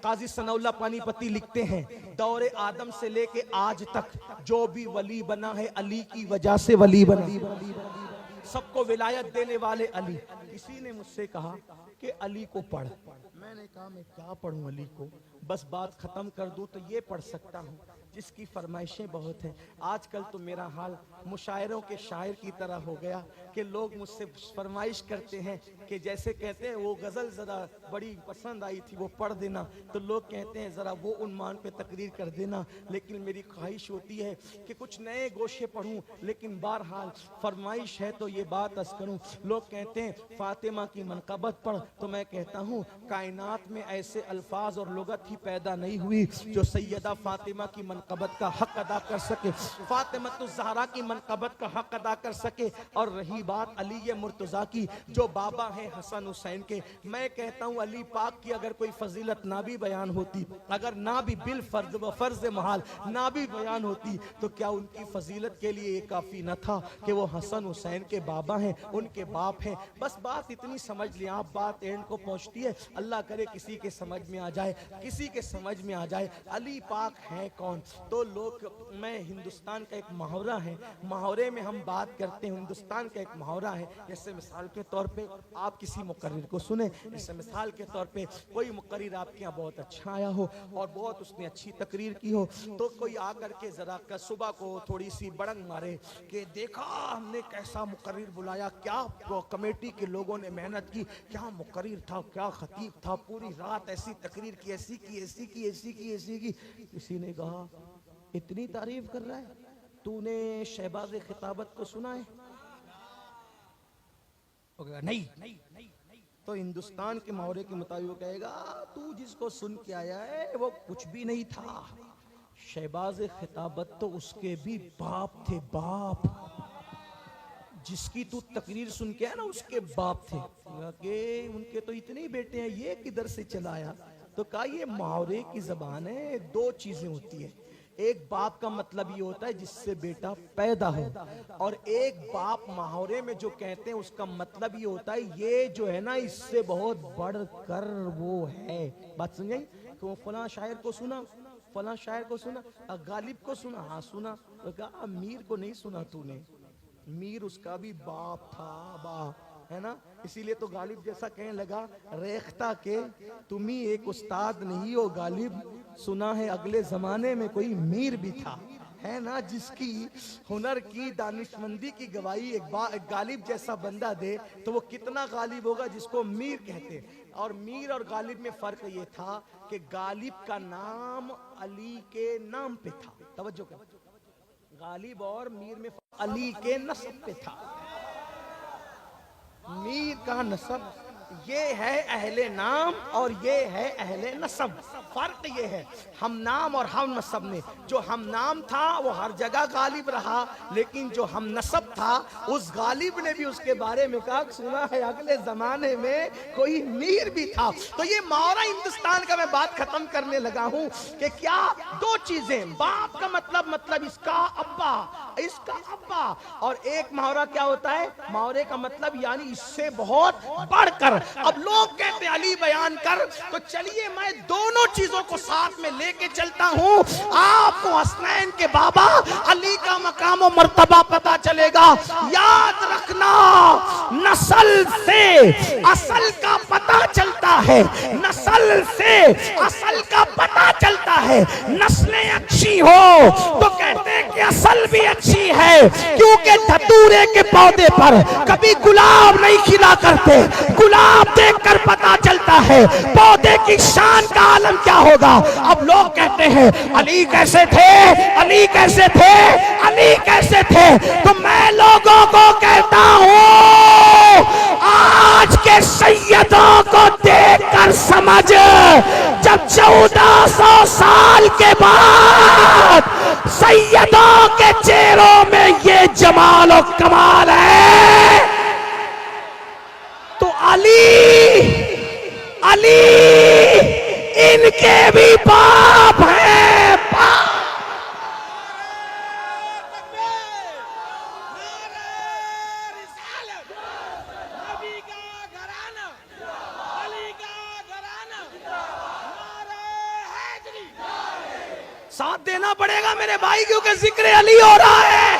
A: काजी सनाउल्लाह पानीपती लिखते हैं दौरे आदम से लेके आज तक जो भी वली बना है अली की वजह से वली बना। सबको विलायत देने वाले अली। किसी ने मुझसे कहा कि अली को पढ़, मैंने कहा मैं क्या पढ़ूं अली को, बस बात खत्म कर दूं तो ये पढ़ सकता हूं जिसकी फरमाइशें बहुत हैं। आजकल तो मेरा हाल मुशायरों के शायर की तरह हो गया कि लोग मुझसे फरमाइश करते हैं कि जैसे कहते हैं वो गज़ल ज़रा बड़ी पसंद आई थी, वो पढ़ देना, तो लोग कहते हैं ज़रा वो उन्मान पे तकरीर कर देना। लेकिन मेरी ख्वाहिश होती है कि कुछ नए गोशे पढ़ूं, लेकिन बहरहाल फरमाइश है तो ये बात अर्ज़ करूं। लोग कहते हैं फातिमा की मनक़बत पढ़, तो मैं कहता हूं कायनात में ऐसे अल्फाज और लुगत ही पैदा नहीं हुई जो सैयदा फातिमा की मनक़बत का हक अदा कर सके, फातिमतुज़ ज़हरा की मनक़बत का हक अदा कर सके। और रही बात अली मुर्तज़ा की, जो बाबा हैं हसन हुसैन के, मैं कहता हूँ अली पाक की अगर कोई फजीलत ना भी बयान होती, अगर ना भी बिल फर्ज व फर्ज महाल ना भी बयान होती, तो क्या उनकी फजीलत के लिए ये काफ़ी न था कि वो हसन हुसैन के बाबा हैं, उनके बाप हैं। बस बात इतनी समझ लिया आप, बात एंड को पहुँचती है। अल्लाह करे किसी के समझ में आ जाए, किसी के समझ में आ जाए अली पाक हैं कौन। तो लोग, मैं हिंदुस्तान का एक मुहावरा है, मुहावरे में हम बात करते हैं, हिंदुस्तान का एक मुहावरा है। जैसे मिसाल के तौर पे आप किसी मुकर्रिर को सुने, जैसे मिसाल के तौर पे कोई मुकर्रिर आपके यहाँ बहुत अच्छा आया हो और बहुत उसने अच्छी तकरीर की हो, तो कोई आकर के ज़रा का सुबह को थोड़ी सी बड़ंग मारे कि देखा हमने कैसा मुकर्रिर बुलाया, क्या कमेटी के लोगों ने मेहनत की, क्या मुकर्रिर था, क्या खतीब था, पूरी रात ऐसी तकरीर की, ऐसी की, ऐसी की, ऐसी की, ऐसी की। किसी ने कहा इतनी तारीफ कर रहा है, तूने शहबाज खिताबत को सुना है? नहीं। तो हिंदुस्तान के मुहावरे के मुताबिक कहेगा तू जिसको सुन के आया है वो कुछ भी नहीं था। शहबाज खिताबत तो उसके भी बाप थे, बाप। जिसकी तू तकरीर सुन के आया ना उसके बाप थे। कि उनके तो इतने ही बेटे हैं, ये किधर से चला आया? तो कहा ये मुहावरे की जबान है, दो चीजें होती है। एक बाप का मतलब ये होता है जिससे बेटा पैदा हो, और एक बाप मुहावरे में जो कहते हैं उसका मतलब ये होता है ये जो है ना इससे बहुत बढ़कर वो है। बात समझ आई? तो फलां शायर को सुना, फलां शायर को सुना, गालिब को सुना, हाँ सुना। तो कहा मीर को नहीं सुना तूने, मीर उसका भी बाप था, बाप है ना। इसीलिए तो गालिब जैसा कहने लगा रेख्ता के तुम ही एक उस्ताद नहीं हो गालिब, सुना है अगले जमाने में कोई मीर भी था, है ना। जिसकी हुनर की दानिशमंदी की गवाही एक गालिब जैसा बंदा दे तो वो कितना गालिब होगा जिसको मीर कहते। और मीर और गालिब में फर्क ये था कि गालिब का नाम अली के नाम पे था। तवज्जो कर, गालिब और मीर में अली के नस्ब पे था। मीर का नस्ब ये है अहले नाम और ये है अहले नस्ब। फर्क ये है हम नाम और हम नस्ब में। जो हम नाम था वो हर जगह गालिब रहा, लेकिन जो हम नस्ब था उस गालिब ने भी उसके बारे में कहा सुना है अगले जमाने में कोई मीर भी था। तो ये मुहावरा हिंदुस्तान का मैं बात खत्म करने लगा हूं कि क्या दो चीजें, बाप का मतलब इसका अब्बा, इसका अब्बा, और एक मुहावरा क्या होता है, मुहावरे का मतलब यानी इससे बहुत बढ़कर। अब लोग कहते हैं अली बयान कर, तो चलिए मैं दोनों चीजों को साथ में लेके चलता हूं, आपको हसनैन के बाबा अली का मकाम और मर्तबा पता चलेगा। याद रखना नस्ल से असल का पता चलता है, नस्ल से असल का पता चलता है। नस्लें अच्छी हो तो कहते हैं कि असल भी अच्छी है, क्योंकि धतूरे के पौधे पर कभी गुलाब नहीं खिला करते, गुलाब देखकर पता चलता है पौधे की शान का आलम क्या होगा। अब लोग कहते हैं अली कैसे थे, अली कैसे थे, अली कैसे थे, तो मैं लोगों को कहता हूं आज के सैयदों को देखकर समझ, जब 1400 साल के बाद सैयदों के चेहरों में ये जमाल और कमाल है, तो अली इनके भी बाप है, बाप। साथ देना पड़ेगा मेरे भाई, क्योंकि जिक्र अली हो रहा है।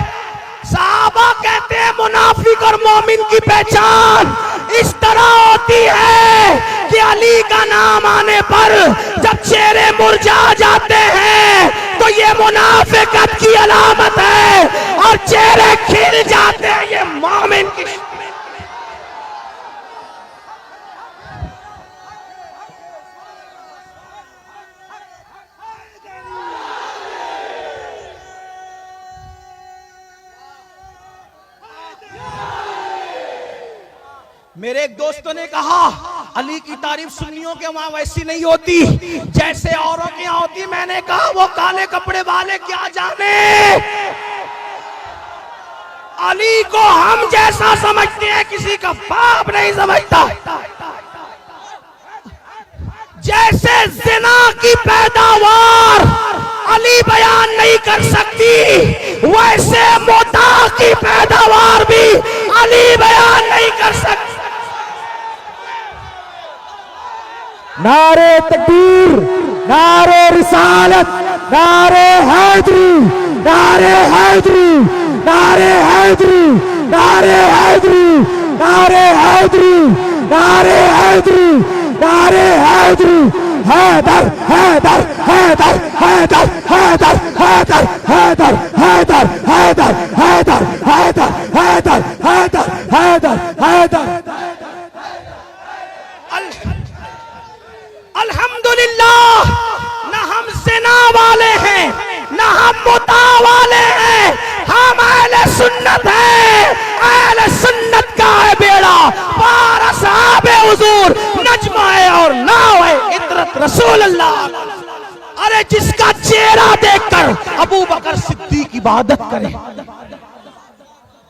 A: साहबा कहते हैं मुनाफिक और मोमिन की पहचान इस तरह होती है कि अली का नाम आने पर जब चेहरे मुरझा जाते हैं तो ये मुनाफिकत की अलामत है, और चेहरे खिल जाते हैं ये मोमिन की। मेरे एक दोस्तों ने कहा अली की तारीफ सुन्नियों के वहां वैसी नहीं होती जैसे औरों के यहां होती। मैंने कहा वो काले कपड़े वाले क्या जाने, अली को हम जैसा समझते हैं किसी का बाप नहीं समझता। जैसे जिना की पैदावार अली बयान नहीं कर सकती, वैसे मोता की पैदावार भी अली बयान नहीं कर सकती।
B: नारे तकबीर, नारे रिसालत, नारे हैदरी, नारे हैदरी, नारे हैदरी, नारे हैदरी, नारे हैदरी, नारे हैदरी, नारे हैदरी, हैदर हैदर हैदर हैदर हैदर हैदर हैदर हैदर हैदर हैदर हैदर हैदर हैदर हैदर हैदर।
A: अल्हम्दुलिल्लाह, न हम ज़िना वाले हैं न हम मुता वाले हैं, हम अहले सुन्नत हैं। अहले सुन्नत का है बेड़ा पार असहाबे हुजूर, नजमा है और नाव है इतरत रसूल अल्लाह। अरे जिसका चेहरा देखकर अबू बकर सिद्दीक इबादत करे,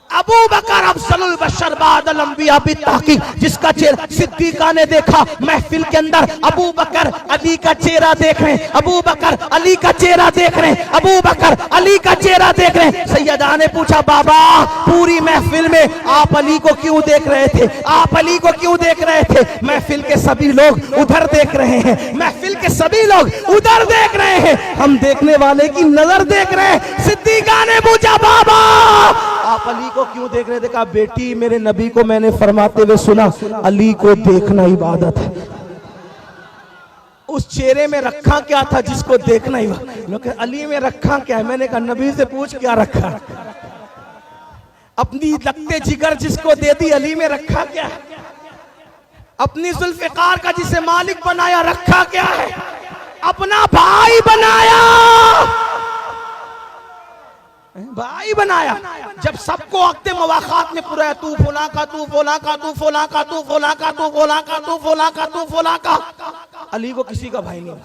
A: अबू बकर अफजलुल बशर बादल अंबिया बित्ताकीक, जिसका चेहरा सिद्दीका ने देखा महफिल के अंदर, अबू बकर अली का चेहरा देख रहे हैं, अबू बकर अली का चेहरा देख रहे हैं, अबू बकर अली का चेहरा देख रहे हैं। सैयदा ने पूछा बाबा पूरी महफिल में आप अली को क्यों देख रहे थे, आप अली को क्यों देख रहे थे? महफिल के सभी लोग उधर देख रहे हैं, महफिल के सभी लोग उधर देख रहे हैं, हम देखने वाले की नजर देख रहे हैं। सिद्दीका ने पूछा बाबा आप अली को क्यों देख रहे थे? कहा बेटी मेरे नबी को मैंने फरमाते हुए सुना अली को देखना इबादत है। उस चेहरे में रखा क्या था जिसको देखना ही? लोग अली में रखा क्या है? मैंने कहा नबी से पूछ क्या रखा। अपनी लगते जिगर जिसको दे दी अली में रखा क्या है? अपनी जुल्फ़िकार का जिसे मालिक बनाया रखा क्या है? अपना भाई बनाया, भाई बनाया। जब सबको अक्ते मवाखात में पूरा तू फुला का तू फुला का तू फुला का तू फुला का तू फुला का तू फुला का तू फुला का, अली को किसी का भाई नहीं।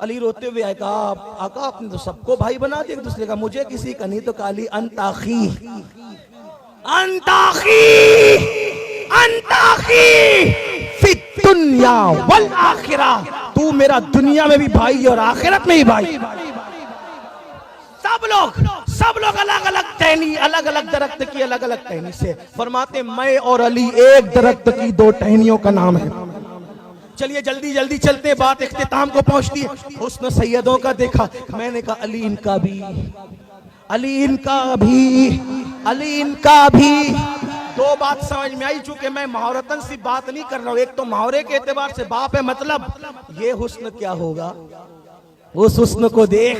A: अली रोते हुए आया आका आपने तो सबको भाई बना दिया एक दूसरे का, मुझे किसी का नहीं। तो काली अंताखी अंताखी अंताखी फिद दुनिया वल आखिरा, तू मेरा दुनिया में भी भाई और आखिरत में भी भाई। सब लोग अलग अलग टहनी, अलग अलग दरख्त की अलग अलग टहनी से। फरमाते मैं और अली एक दरख्त की दो टहनियों का नाम है। चलिए जल्दी जल्दी चलते, बात इख्तिताम को पहुंचती है। हुस्न सैयदों का देखा, मैंने कहा अली इनका भी, अली इनका भी, अली इनका भी। दो बात समझ में आई, चूंकि मैं महावरतन सी बात नहीं कर रहा हूं। एक तो मुहावरे के एतबार से बाप है, मतलब ये हुस्न क्या होगा? उस हुस्न को देख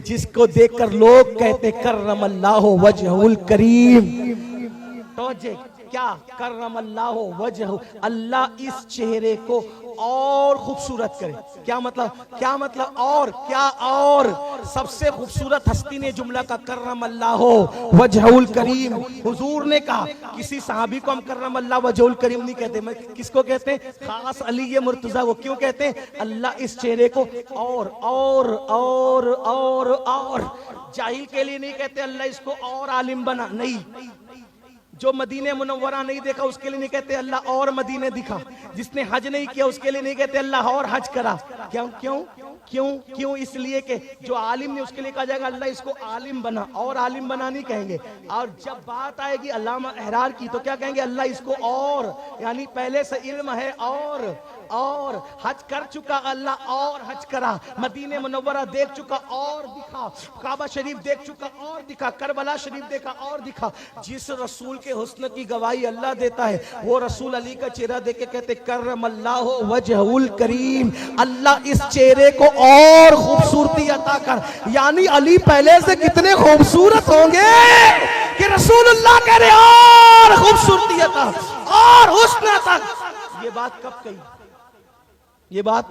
A: जिसको देखकर लोग कहते कर्रमल्लाहु वजहुल करीम। तो क्या कर्रमल्लाहु वजहु, अल्लाह इस चेहरे को और खूबसूरत करे। क्या मतलब? क्या मतलब? और क्या? और सबसे खूबसूरत हस्ती ने जुमला का कर्रमल्लाहु वजहुल करीम। हुजूर ने कहा, किसी सहाबी को हम कर्रमल्लाहु वजहुल करीम नहीं कहते। मैं किसको कहते हैं? खास अली मुर्तजा। वो क्यों कहते हैं? अल्लाह इस चेहरे को और और और और और। जाहिल के लिए नहीं कहते अल्लाह इसको और आलिम बना, नहीं। जो मदीने मुनव्वरा नहीं देखा उसके लिए नहीं कहते अल्लाह और मदीने दिखा। जिसने हज नहीं किया उसके लिए नहीं कहते अल्लाह और हज करा। क्यों क्यों क्यों क्यों? इसलिए कि जो आलिम ने उसके लिए कहा जाएगा अल्लाह इसको आलिम बना, और आलिम बना नहीं कहेंगे। और जब बात आएगी अल्लामा अहरार की तो क्या कहेंगे? अल्लाह इसको और, यानी पहले से इल्म है और हज कर चुका अल्लाह और हज करा, मदीने मुनव्वरा देख चुका और दिखा, काबा शरीफ देख चुका और दिखा, करबला शरीफ देखा और दिखा। जिस रसूल के हुस्न की गवाही अल्लाह देता है वो रसूल अली का चेहरा देख के कहते करमल्लाहु वजहुल करीम, अल्लाह इस चेहरे को और खूबसूरती अता कर। यानी अली पहले से कितने खूबसूरत होंगे कि रसूलुल्लाह कह रहे और खूबसूरती अता और हुस्न अता। ये बात कब कही? ये बात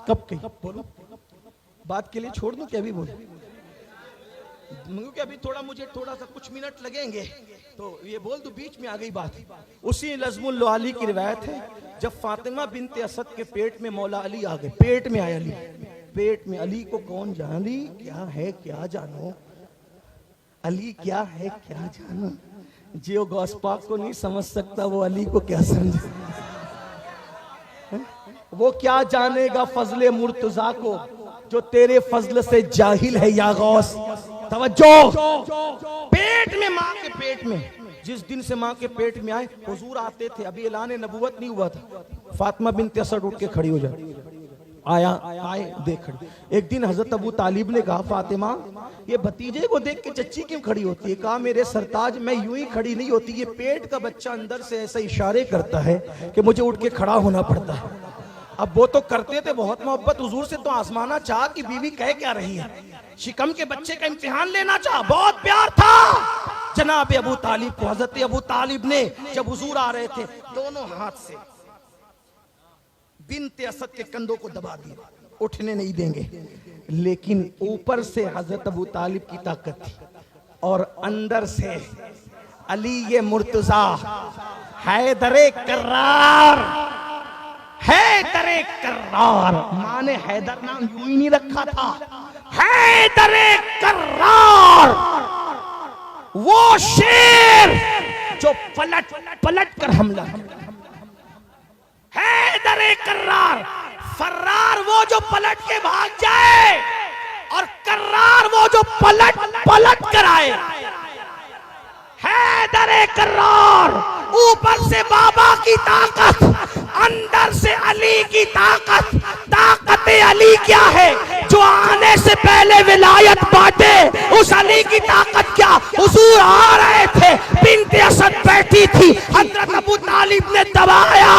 A: कब कही? बोलो, बात के लिए छोड़ दूं क्या? अभी बोलो, क्योंकि अभी मुझे थोड़ा सा कुछ मिनट लगेंगे, तो ये बोल दूं, बीच में आ गई बात। उसी लज़्मुल अली की रिवायत है, जब फातिमा बिनते असद के पेट में मौला अली आ गए, पेट में आए अली, पेट में। अली को कौन जानी क्या है क्या जानो, अली क्या है क्या जानो। जो गौस पाक को नहीं समझ सकता वो अली को क्या समझे? वो क्या जानेगा फजले मुर्तजा को जो तेरे फजल से जाहिल है या गौस। तवज्जो, पेट में, माँ के पेट में, जिस दिन से माँ के पेट में आए हुजूर आते थे, अभी ऐलान नबूवत नहीं हुआ था। फातिमा बिनते असद उठ के खड़ी हो जाए, आए देख खड़ी। एक दिन हजरत अबू तालिब ने कहा फातिमा ये भतीजे को देख के चच्ची क्यों खड़ी होती है? कहा मेरे सरताज मैं यूं ही खड़ी नहीं होती, ये पेट का बच्चा अंदर से ऐसे इशारे करता है कि मुझे उठ के खड़ा होना पड़ता है। अब वो तो करते थे बहुत मोहब्बत हुजूर से, तो आसमाना चाह कि बीवी कह क्या रही है, शिकम के बच्चे का इम्तिहान लेना चाह, बहुत प्यार था जनाब अबू तालिब को। हजरत अबू तालिब ने जब हुजूर आ रहे थे दोनों हाथ से बिनते असद के कंधों को दबा दिया, उठने नहीं देंगे। लेकिन ऊपर से हजरत अबू तालिब की ताकत थी और अंदर से अली ये मुर्तजा हैदरे कर्रार, हैदरे कर्रार, माने हैदर नाम यूं ही नहीं रखा था, हैदरे कर्रार, वो शेर जो पलट पलट कर हमला, हैदरे कर्रार। फर्रार वो जो पलट के भाग जाए और कर्रार वो जो पलट पलट कर आए। हैदरे कर्रार, ऊपर से बाबा की ताकत, अंदर से अली की ताकत। ताकत अली क्या है? जो आने से पहले विलायत बांटे, उस अली की ताकत क्या? हुजूर आ रहे थे, बिनते असद बैठी थी, हजरत अबू तालिब ने दबाया,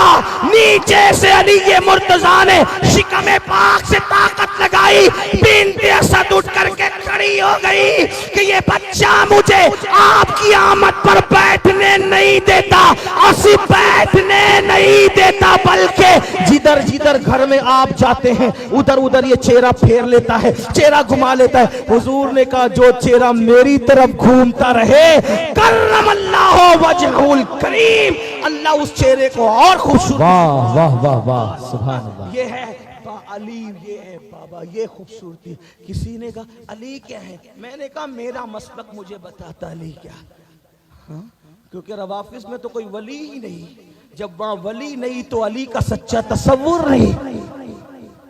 A: नीचे से अली ये मुर्तजा ने शिकमे पाक से ताकत लगाई, बिनते असद उठ करके खड़ी हो गई कि ये बच्चा मुझे आपकी आमद पर बैठने नहीं देता, और सिर्फ बैठने नहीं देता बल्कि जिधर जिधर घर में आप जाते हैं उधर उधर ये चेहरा फेर लेता है, चेहरा घुमा लेता है। हुजूर ने कहा जो चेहरा मेरी तरफ घूमता रहे, करमल्लाहु वजहुल करीम, अल्लाह उस चेहरे को और खूबसूरत।
B: वाह वाह वाह वाह, सुभान अल्लाह।
A: ये है अली, ये है बाबा, ये खूबसूरती। किसी ने कहा अली क्या है? मैंने कहा मेरा मसलक मुझे बताता अली क्या। हाँ? क्योंकि रवाफिज में तो कोई वली ही नहीं, जब वहां वली नहीं तो अली का सच्चा तसव्वुर नहीं।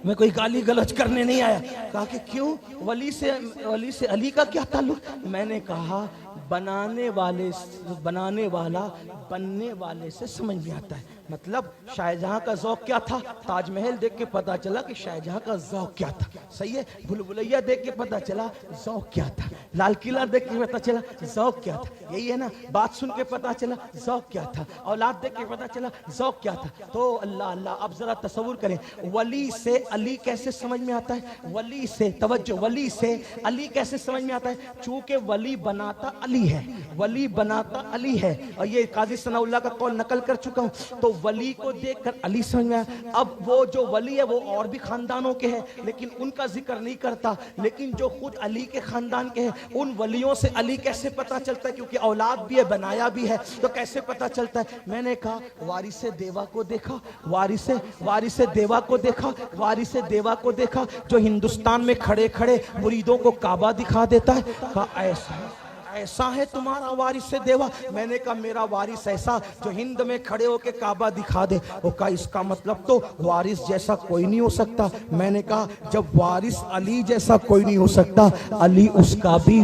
A: मैं कोई गाली गलौज करने नहीं आया। कहा कि क्यों, वली से अली का क्या ताल्लुक? मैंने कहा बनाने वाला बनने वाले से समझ में आता है। मतलब शाहजहां का ज़ौक़ क्या था, ताजमहल देख के पता चला कि शाहजहां का ज़ौक़ क्या था। सही है, भूल-भुलैया देख के पता चला ज़ौक़ क्या था, लाल किला देख के पता चला ज़ौक़ क्या था। यही है ना, बात सुन के पता चला ज़ौक़ क्या था, औलाद देख के पता चला ज़ौक़ क्या था। तो अल्लाह अल्लाह, अब जरा तसव्वुर करें, वली से अली कैसे समझ में आता है? वली से, तवज्जो, वली से अली कैसे समझ में आता है? चूंकि वली बनाता अली है, वली बनाता अली है, और ये काजी सनाउल्लाह का कौल नकल कर चुका हूं। तो वली को देखकर अली समझ में आया। अब वो जो वली है वो और भी खानदानों के हैं, लेकिन उनका जिक्र नहीं करता। लेकिन जो खुद अली के खानदान के हैं, उन वलियों से अली कैसे पता चलता है? क्योंकि औलाद भी है, बनाया भी है, तो कैसे पता चलता है? मैंने कहा वारिसे देवा को देखा, वारिसे देवा को देखा, वारिसे देवा को देखा जो हिंदुस्तान में खड़े खड़े मुरीदों को काबा दिखा देता है। कहा ऐसा है तुम्हारा वारिस देवा? मैंने कहा मेरा वारिस ऐसा जो हिंद में खड़े होके काबा दिखा दे। वो कहा इसका मतलब तो वारिस जैसा कोई नहीं हो सकता। मैंने कहा जब वारिस अली जैसा कोई नहीं हो सकता, अली उसका भी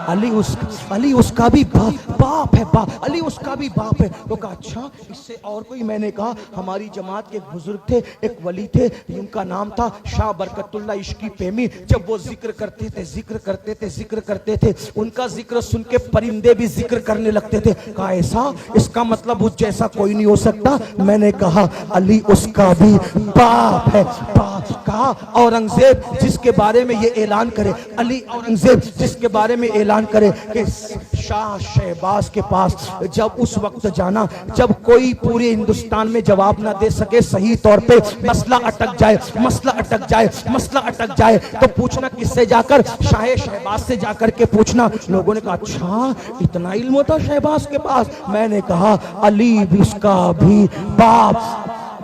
A: अली उसका भी बाप है, बाप अली उसका भी बाप है। तो कहा अच्छा इससे और कोई? मैंने कहा हमारी जमात के एक बुजुर्ग थे, एक वली थे, उनका नाम था शाह बरकतुल्लाह इश्की प्रेमी। जब वो जिक्र करते थे उनका जिक्र सुन के परिंदे भी जिक्र करने लगते थे। कहा ऐसा, इसका मतलब उस जैसा कोई नहीं हो सकता। मैंने कहा अली उसका भी बाप है, बाप। कहा औरंगजेब जिसके बारे में ये ऐलान करे, अली औरंगजेब जिसके बारे में ऐलान करे कि शाह शहबाज के पास जब उस वक्त जाना जब कोई पूरे हिंदुस्तान में जवाब ना दे सके सही तौर पे, मसला अटक जाए तो पूछना किससे जाकर? शाह शहबाज से जाकर के पूछना। लोगों ने कहा अच्छा इतना इल्म था शहबाज के पास? मैंने कहा अली उसका भी बाप,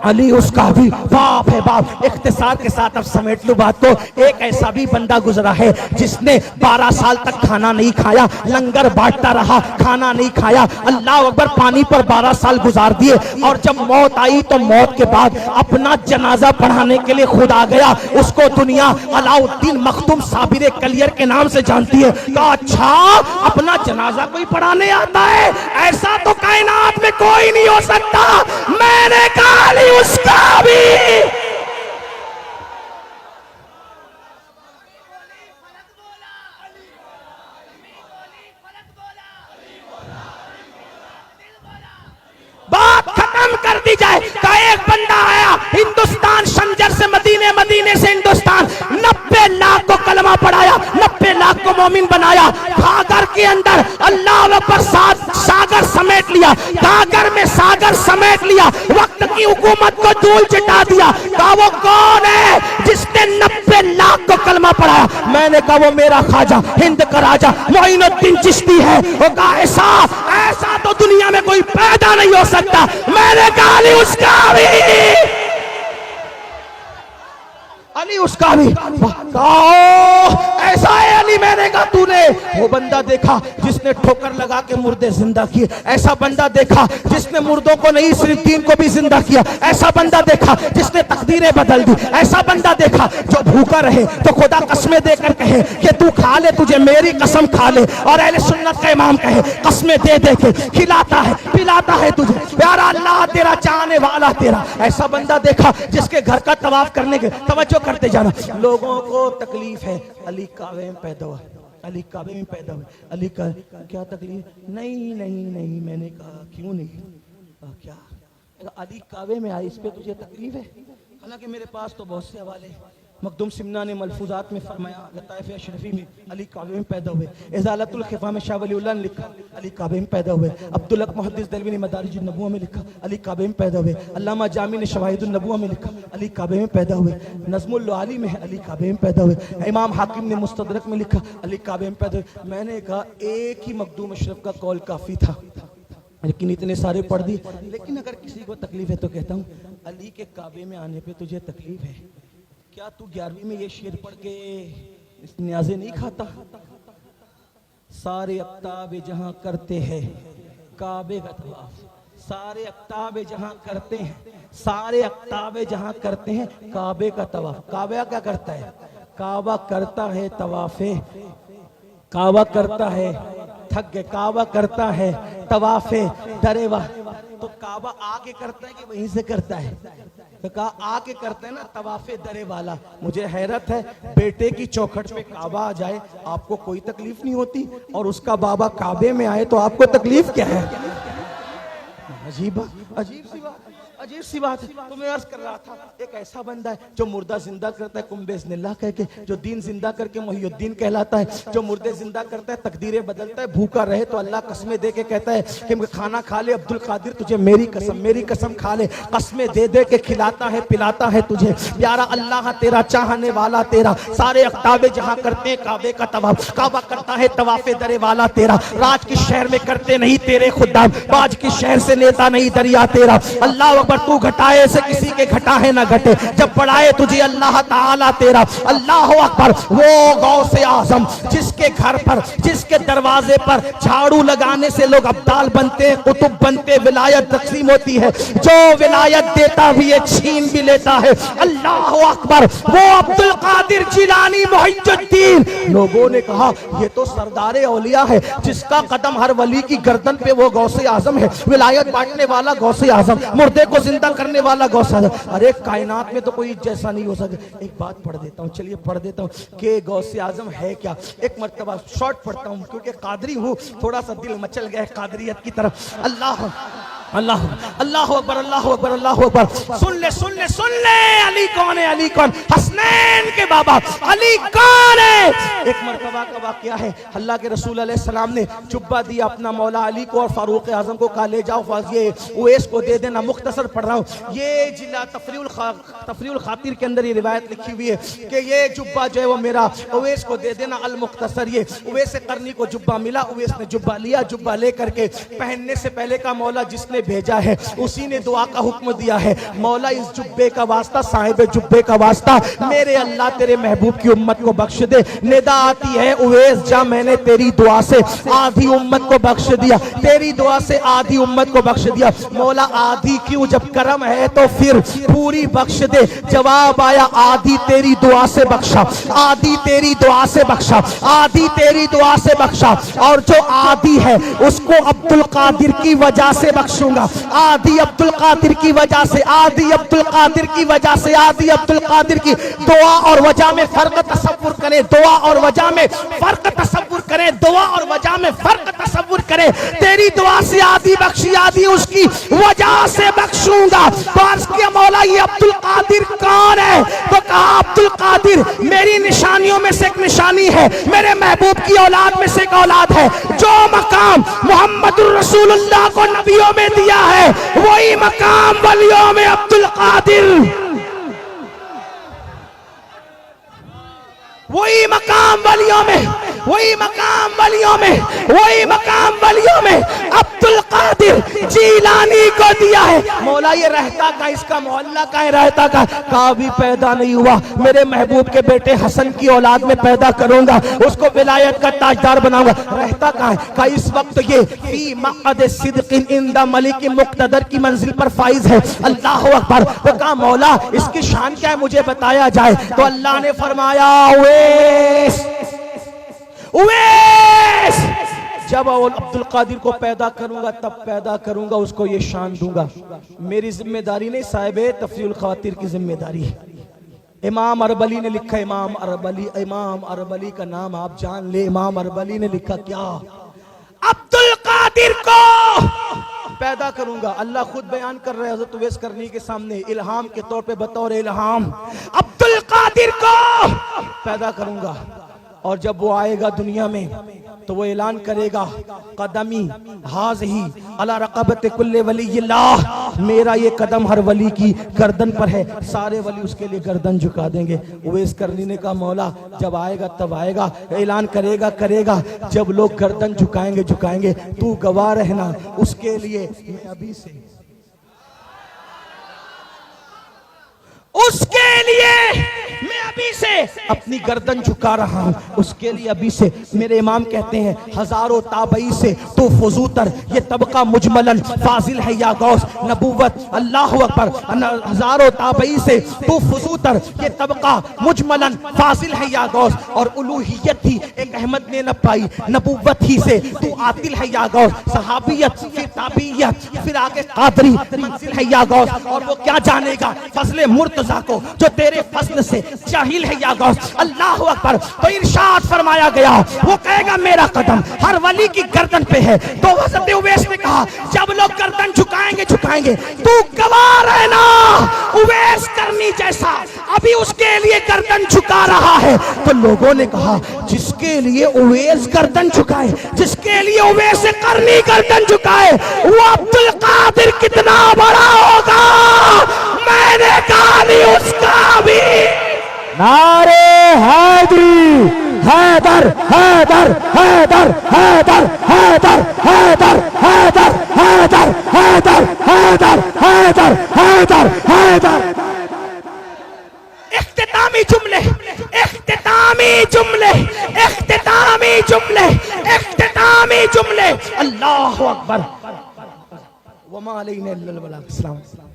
A: अली उसका भी बाप है, बाप। इख्तिसार के साथ अब समेट लो बात को। एक ऐसा भी बंदा गुजरा है जिसने 12 साल तक खाना नहीं खाया, लंगर बांटता रहा, खाना नहीं खाया, अल्लाह अकबर, पानी पर 12 साल गुजार दिए। और जब मौत आई तो मौत के बाद अपना जनाजा पढ़ाने के लिए खुद आ गया। उसको दुनिया अलाउद्दीन मखदूम साबिर कलियर के नाम से जानती है। कहा अच्छा अपना जनाजा कोई पढ़ाने आता है? ऐसा तो कायनात में कोई नहीं हो सकता। मैंने कहा उसका भी बात खत्म कर दी जाए। का एक बंदा आया हिंदुस्तान शंजर से मदीने, मदीने से हिंदुस्तान, 90 लाख को कलमा पढ़ाया, 90 लाख को मोमिन बनाया। घाघर के अंदर अल्लाह अकबर सागर समेट लिया, घाघर में सागर समेट लिया, वक्त की हुकूमत को धूल चिटा दिया। कहा वो कौन है जिसने 90 लाख को कलमा पढ़ाया? मैंने कहा वो मेरा ख्वाजा हिंद का राजा मोइनुद्दीन चिश्ती है। वो कहा ऐसा तो दुनिया में कोई पैदा नहीं हो सकता। मैंने कहा अली उसका भी, अली उसका भी। ऐसा है अली। मैंने कहा तूने वो बंदा देखा जिसने ठोकर लगा के मुर्दे जिंदा किए? ऐसा बंदा देखा जिसने मुर्दों को नहीं सिर्फ दीन को भी जिंदा किया? ऐसा बंदा देखा जिसने तकदीरें बदल दी? ऐसा बंदा देखा जो भूखा रहे तो खुदा कसमें देकर कहे कि तू खा ले, तुझे मेरी कसम खा ले, और अहले सुन्नत का इमाम कहे कसमें दे दे के खिलाता है पिलाता है तुझे, प्यारा अल्लाह तेरा, चाहने वाला तेरा? ऐसा बंदा देखा जिसके घर का तवाफ करने के, तवज्जो करते जाना, लोगों को तकलीफ है। अली काबे में पैदा हुआ, अली काबे में पैदा हुए। अली का क्या तकलीफ? नहीं। मैंने कहा क्यों नहीं? क्या? अली काबे में आए, इस पे तुझे तकलीफ है? हालांकि मेरे पास तो बहुत से हवाले। मखदूम सिमना ने मलफूजात में फरमाया, लताइफ अशरफी में अली काबे में पैदा हुए। इजालतुल खिफा में शाह वलीउल्लाह ने लिखा अली काबे में पैदा हुए। अब्दुल हक मुहद्दिस देलवी ने मदारिजुन नबुव्वा में लिखा अली काबे में पैदा हुए। अल्लामा जामी ने शवाहिदुन नबुव्वा में लिखा अली काबे में पैदा हुए। नज़्मुल लुआली में अली काबे में पैदा हुए। इमाम हाकिम ने मुस्तदरक में लिखा अली काबे में पैदा हुए। मैंने कहा एक ही मखदूम अशरफ का कौल काफी था, लेकिन इतने सारे पढ़ दिए। लेकिन अगर किसी को तकलीफ है तो कहता हूँ अली के काबे में आने पे तुझे तकलीफ है क्या? तू 11वीं में ये शेर पढ़ के न्याज़े नहीं खाता? सारे अक्ताबे जहां करते हैं काबे का तवाफ, सारे अक्ताबे जहां करते हैं, सारे अक्ताबे जहां करते हैं काबे का तवाफ। काबा क्या करता है? काबा करता है तवाफे, काबा करता है, थक गए, काबा करता है तवाफे दरेवा। तो काबा आके करता है कि वहीं से करता है? तो कहा आके करते हैं ना तवाफे दरे वाला। मुझे हैरत है, बेटे की चौखट पे काबा आ जाए आपको कोई तकलीफ नहीं होती, और उसका बाबा काबे में आए तो आपको तकलीफ क्या है? अजीब सी बात है। तो मैं अर्ज कर रहा था एक ऐसा बंदा है जो मुर्दा जिंदा करता है कुंबेज़निल्लाह कह के, जो दीन जिंदा करके मोहिउद्दीन कहलाता है, जो मुर्दे जिंदा करता है तकदीरें बदलता है, भूखा रहे तो अल्लाह कसमें दे के कहता है कि खाना खा ले अब्दुल कादिर, तुझे मेरी कसम खा ले, कसमें दे दे के खिलाता है पिलाता है तुझे, प्यारा अल्लाह तेरा, चाहने वाला तेरा। सारे अक्ताबे जहां करते हैं काबे का तवाफ, काबा करता है तवाफे दरे वाला तेरा। राज के शहर में करते नहीं तेरे खुदाम, बाज के शहर से लेता नहीं दरिया तेरा। अल्लाह अकबर तू घटाए से किसी के घटा है ना घटे, जब बढ़ाए तुझे अल्लाह ताला तेरा। अल्लाह अकबर। वो गौसे आजम जिसके घर पर, जिसके दरवाजे पर झाड़ू लगाने से लोग अब्दाल बनते हैं, कुतुब बनते, विलायत तकसीम होती है, जो विलायत देता भी है छीन भी लेता है। अल्लाह अकबर। वो अब्दुल कादिर जिलानी मुहिद्दीन। लोगों ने कहा ये तो सरदारे औलिया है, जिसका कदम हर वली की गर्दन पे, वो गौसे आजम है, विलायत बांटने वाला गौसे आजम, मुर्दे को जिंदा करने वाला गौसे आजम। अरे कायनात में तो कोई जैसा नहीं हो सकता। एक बात पढ़ देता हूँ, चलिए पढ़ देता हूँ कि गौसे आजम है क्या। एक मर्तबा शॉर्ट पढ़ता हूँ क्योंकि कादरी हूँ, थोड़ा सा दिल मचल गया है कादरियत की तरफ। अल्लाह अल्लाह अल्लाह अकबर अल्लाह अकबर अल्लाह अकबर। सुन ले सुन ले सुन ले, अली कौन है, अली कौन, हसनैन के बाबा अली कौन है। एक मर्तबा का वाकया है, अल्लाह के रसूल अलैहि सलाम ने जुब्बा दिया अपना मौला अली को और फारूक आजम को, कहा ले जाओ ये उवैस को दे देना। मुख्तसर पढ़ रहा हूँ, ये जिला तफरीउल खातिर के अंदर ये रिवायत लिखी हुई है कि ये जुब्बा जो है वो मेरा, उवैस को दे देना। अल मुख्तसर, ये उवैस करनी को जुब्बा मिला, उवैस ने जुब्बा लिया, जुब्बा लेकर के पहनने से पहले का मौला जिसने भेजा है उसी ने दुआ का हुक्म दिया है, मौला इस जुब्बे का वास्ता, साहिब जुब्बे का वास्ता, मेरे अल्लाह तेरे महबूब की उम्मत को बख्श दे। निदा आती है उवैस जा, मैंने तेरी दुआ से आधी उम्मत को बख्श दिया, तेरी दुआ से आधी उम्मत को बख्श दिया। मौला आधी क्यों, जब करम है तो फिर पूरी बख्श दे। जवाब आया आधी तेरी दुआ से बख्शा, आधी तेरी दुआ से बख्शा, आधी तेरी दुआ से बख्शा, और जो आधी है उसको अब्दुल कादिर की वजह से बख्शूंगा। आधी अब्दुल कादिर की वजह से, आधी अब्दुल कादिर की वजह से, आधी अब्दुल कादिर की। दुआ और वजह में फर्क तसव्वुर करें, दुआ और वजह में फर्क तसव्वुर करें, दुआ और वजह में फर्क तसव्वुर करें। तेरी दुआ से आधी बख्शी, आधी उसकी वजह से बख्शूंगा। तो अर्ज़ किया मौला ये अब्दुल कादिर कौन है, तो कहा अब्दुल कादिर मेरी निशानियों में से एक निशानी है, मेरे महबूब की औलाद में से एक औलाद है। जो मकाम मुहम्मदुर रसूलुल्लाह को नबियों में दिया है वही मकाम वलियों में अब्दुल कादिर, वही मकाम वलियों में, वही मकाम वलियों में, वही मकाम वलियों में अब्दुल कादिर जिलानी को दिया है। मौला ये रहता का, इसका मोहल्ला का है, रहता का भी पैदा नहीं हुआ, मेरे महबूब के बेटे हसन की औलाद में पैदा करूंगा, उसको विलायत का ताजदार बनाऊंगा। रहता का है का इस वक्त ये फी मक़अद सिद्क़िन इंदा मलिक मुक़तदर की मंजिल पर फाइज है। अल्लाह अकबर। तो कहा मौला इसकी शान क्या है मुझे बताया जाए। तो अल्लाह ने फरमाया उवैस, उवैस जब अब्दुल कादिर को पैदा करूंगा तब पैदा करूंगा, उसको ये शान दूंगा। मेरी जिम्मेदारी नहीं, साहिब तफसीरुल ख़वातीर की जिम्मेदारी है। इमाम अरबली ने लिखा, इमाम अरबली, इमाम अरबली का नाम आप जान ले। इमाम अरबली ने लिखा क्या, अब्दुल कादिर को पैदा करूंगा। अल्लाह खुद बयान कर रहे हैं हज़रत उवैस करनी के सामने इल्हाम के तौर पे, बतौर इल्हाम अब्दुल कादिर को पैदा करूंगा। और जब वो आएगा दुनिया में तो वो ऐलान करेगा कदमी हाज़ही अला रक़बत कुल्ले वलीय्यिल्लाह, मेरा ये कदम हर वली की गर्दन पर है। सारे वली उसके लिए गर्दन झुका देंगे। उवैस करनी ने कहा मौला जब आएगा तब आएगा, ऐलान करेगा करेगा, जब लोग गर्दन झुकाएंगे झुकाएंगे, तू गवाह रहना उसके लिए मैं अभी से, उसके लिए मैं अभी से अपनी गर्दन झुका रहा हूं, उसके लिए अभी से। मेरे इमाम कहते हैं हजारों ताबई से तो फजूतर, ये तबका मुजमलन फाजिल है या गौस नबूवत। अल्लाह अकबर। हजारों ताबई से तो फजूतर, ये तबका मुजमलन फाजिल है या गौस। और उलूहियत ही एक अहमद ने न पाई, नबूवत ही से तू आतिल है या गौस। सहाबियत, फिर ताबीयत, फिर आगे कादरी मंजिल है या गौस। और वो क्या जानेगा फजले मुर्तजा को जो तेरे फजल से जाहिल है या गौस। अल्लाह अकबर। तो इरशाद फरमाया गया वो कहेगा मेरा कदम हर वली की गर्दन पे है। तो हज़रत उवैस ने कहा जब लोग गर्दन झुकाएंगे झुकाएंगे, तू गवाह रहना उवैस करनी जैसा अभी उसके लिए गर्दन झुका रहा है। तो लोगों ने कहा जिसके लिए उवैस गर्दन झुकाए, जिसके लिए उवैस करनी गर्दन झुकाए, वो अब्दुल कादिर कितना बड़ा होगा। मैंने कहा नहीं उसका भी।
B: नारे हैदरी, हैदर हैदर हैदर हैदर हैदर हैदर हैदर हैदर हैदर हैदर हैदर हैदर हैदर हैदर।
A: इख्तितामी जुमले, इख्तितामी जुमले, इख्तितामी जुमले, इख्तितामी जुमले। अल्लाहु अकबर। वमा अलैना इल्लल बलाग। अस्सलाम।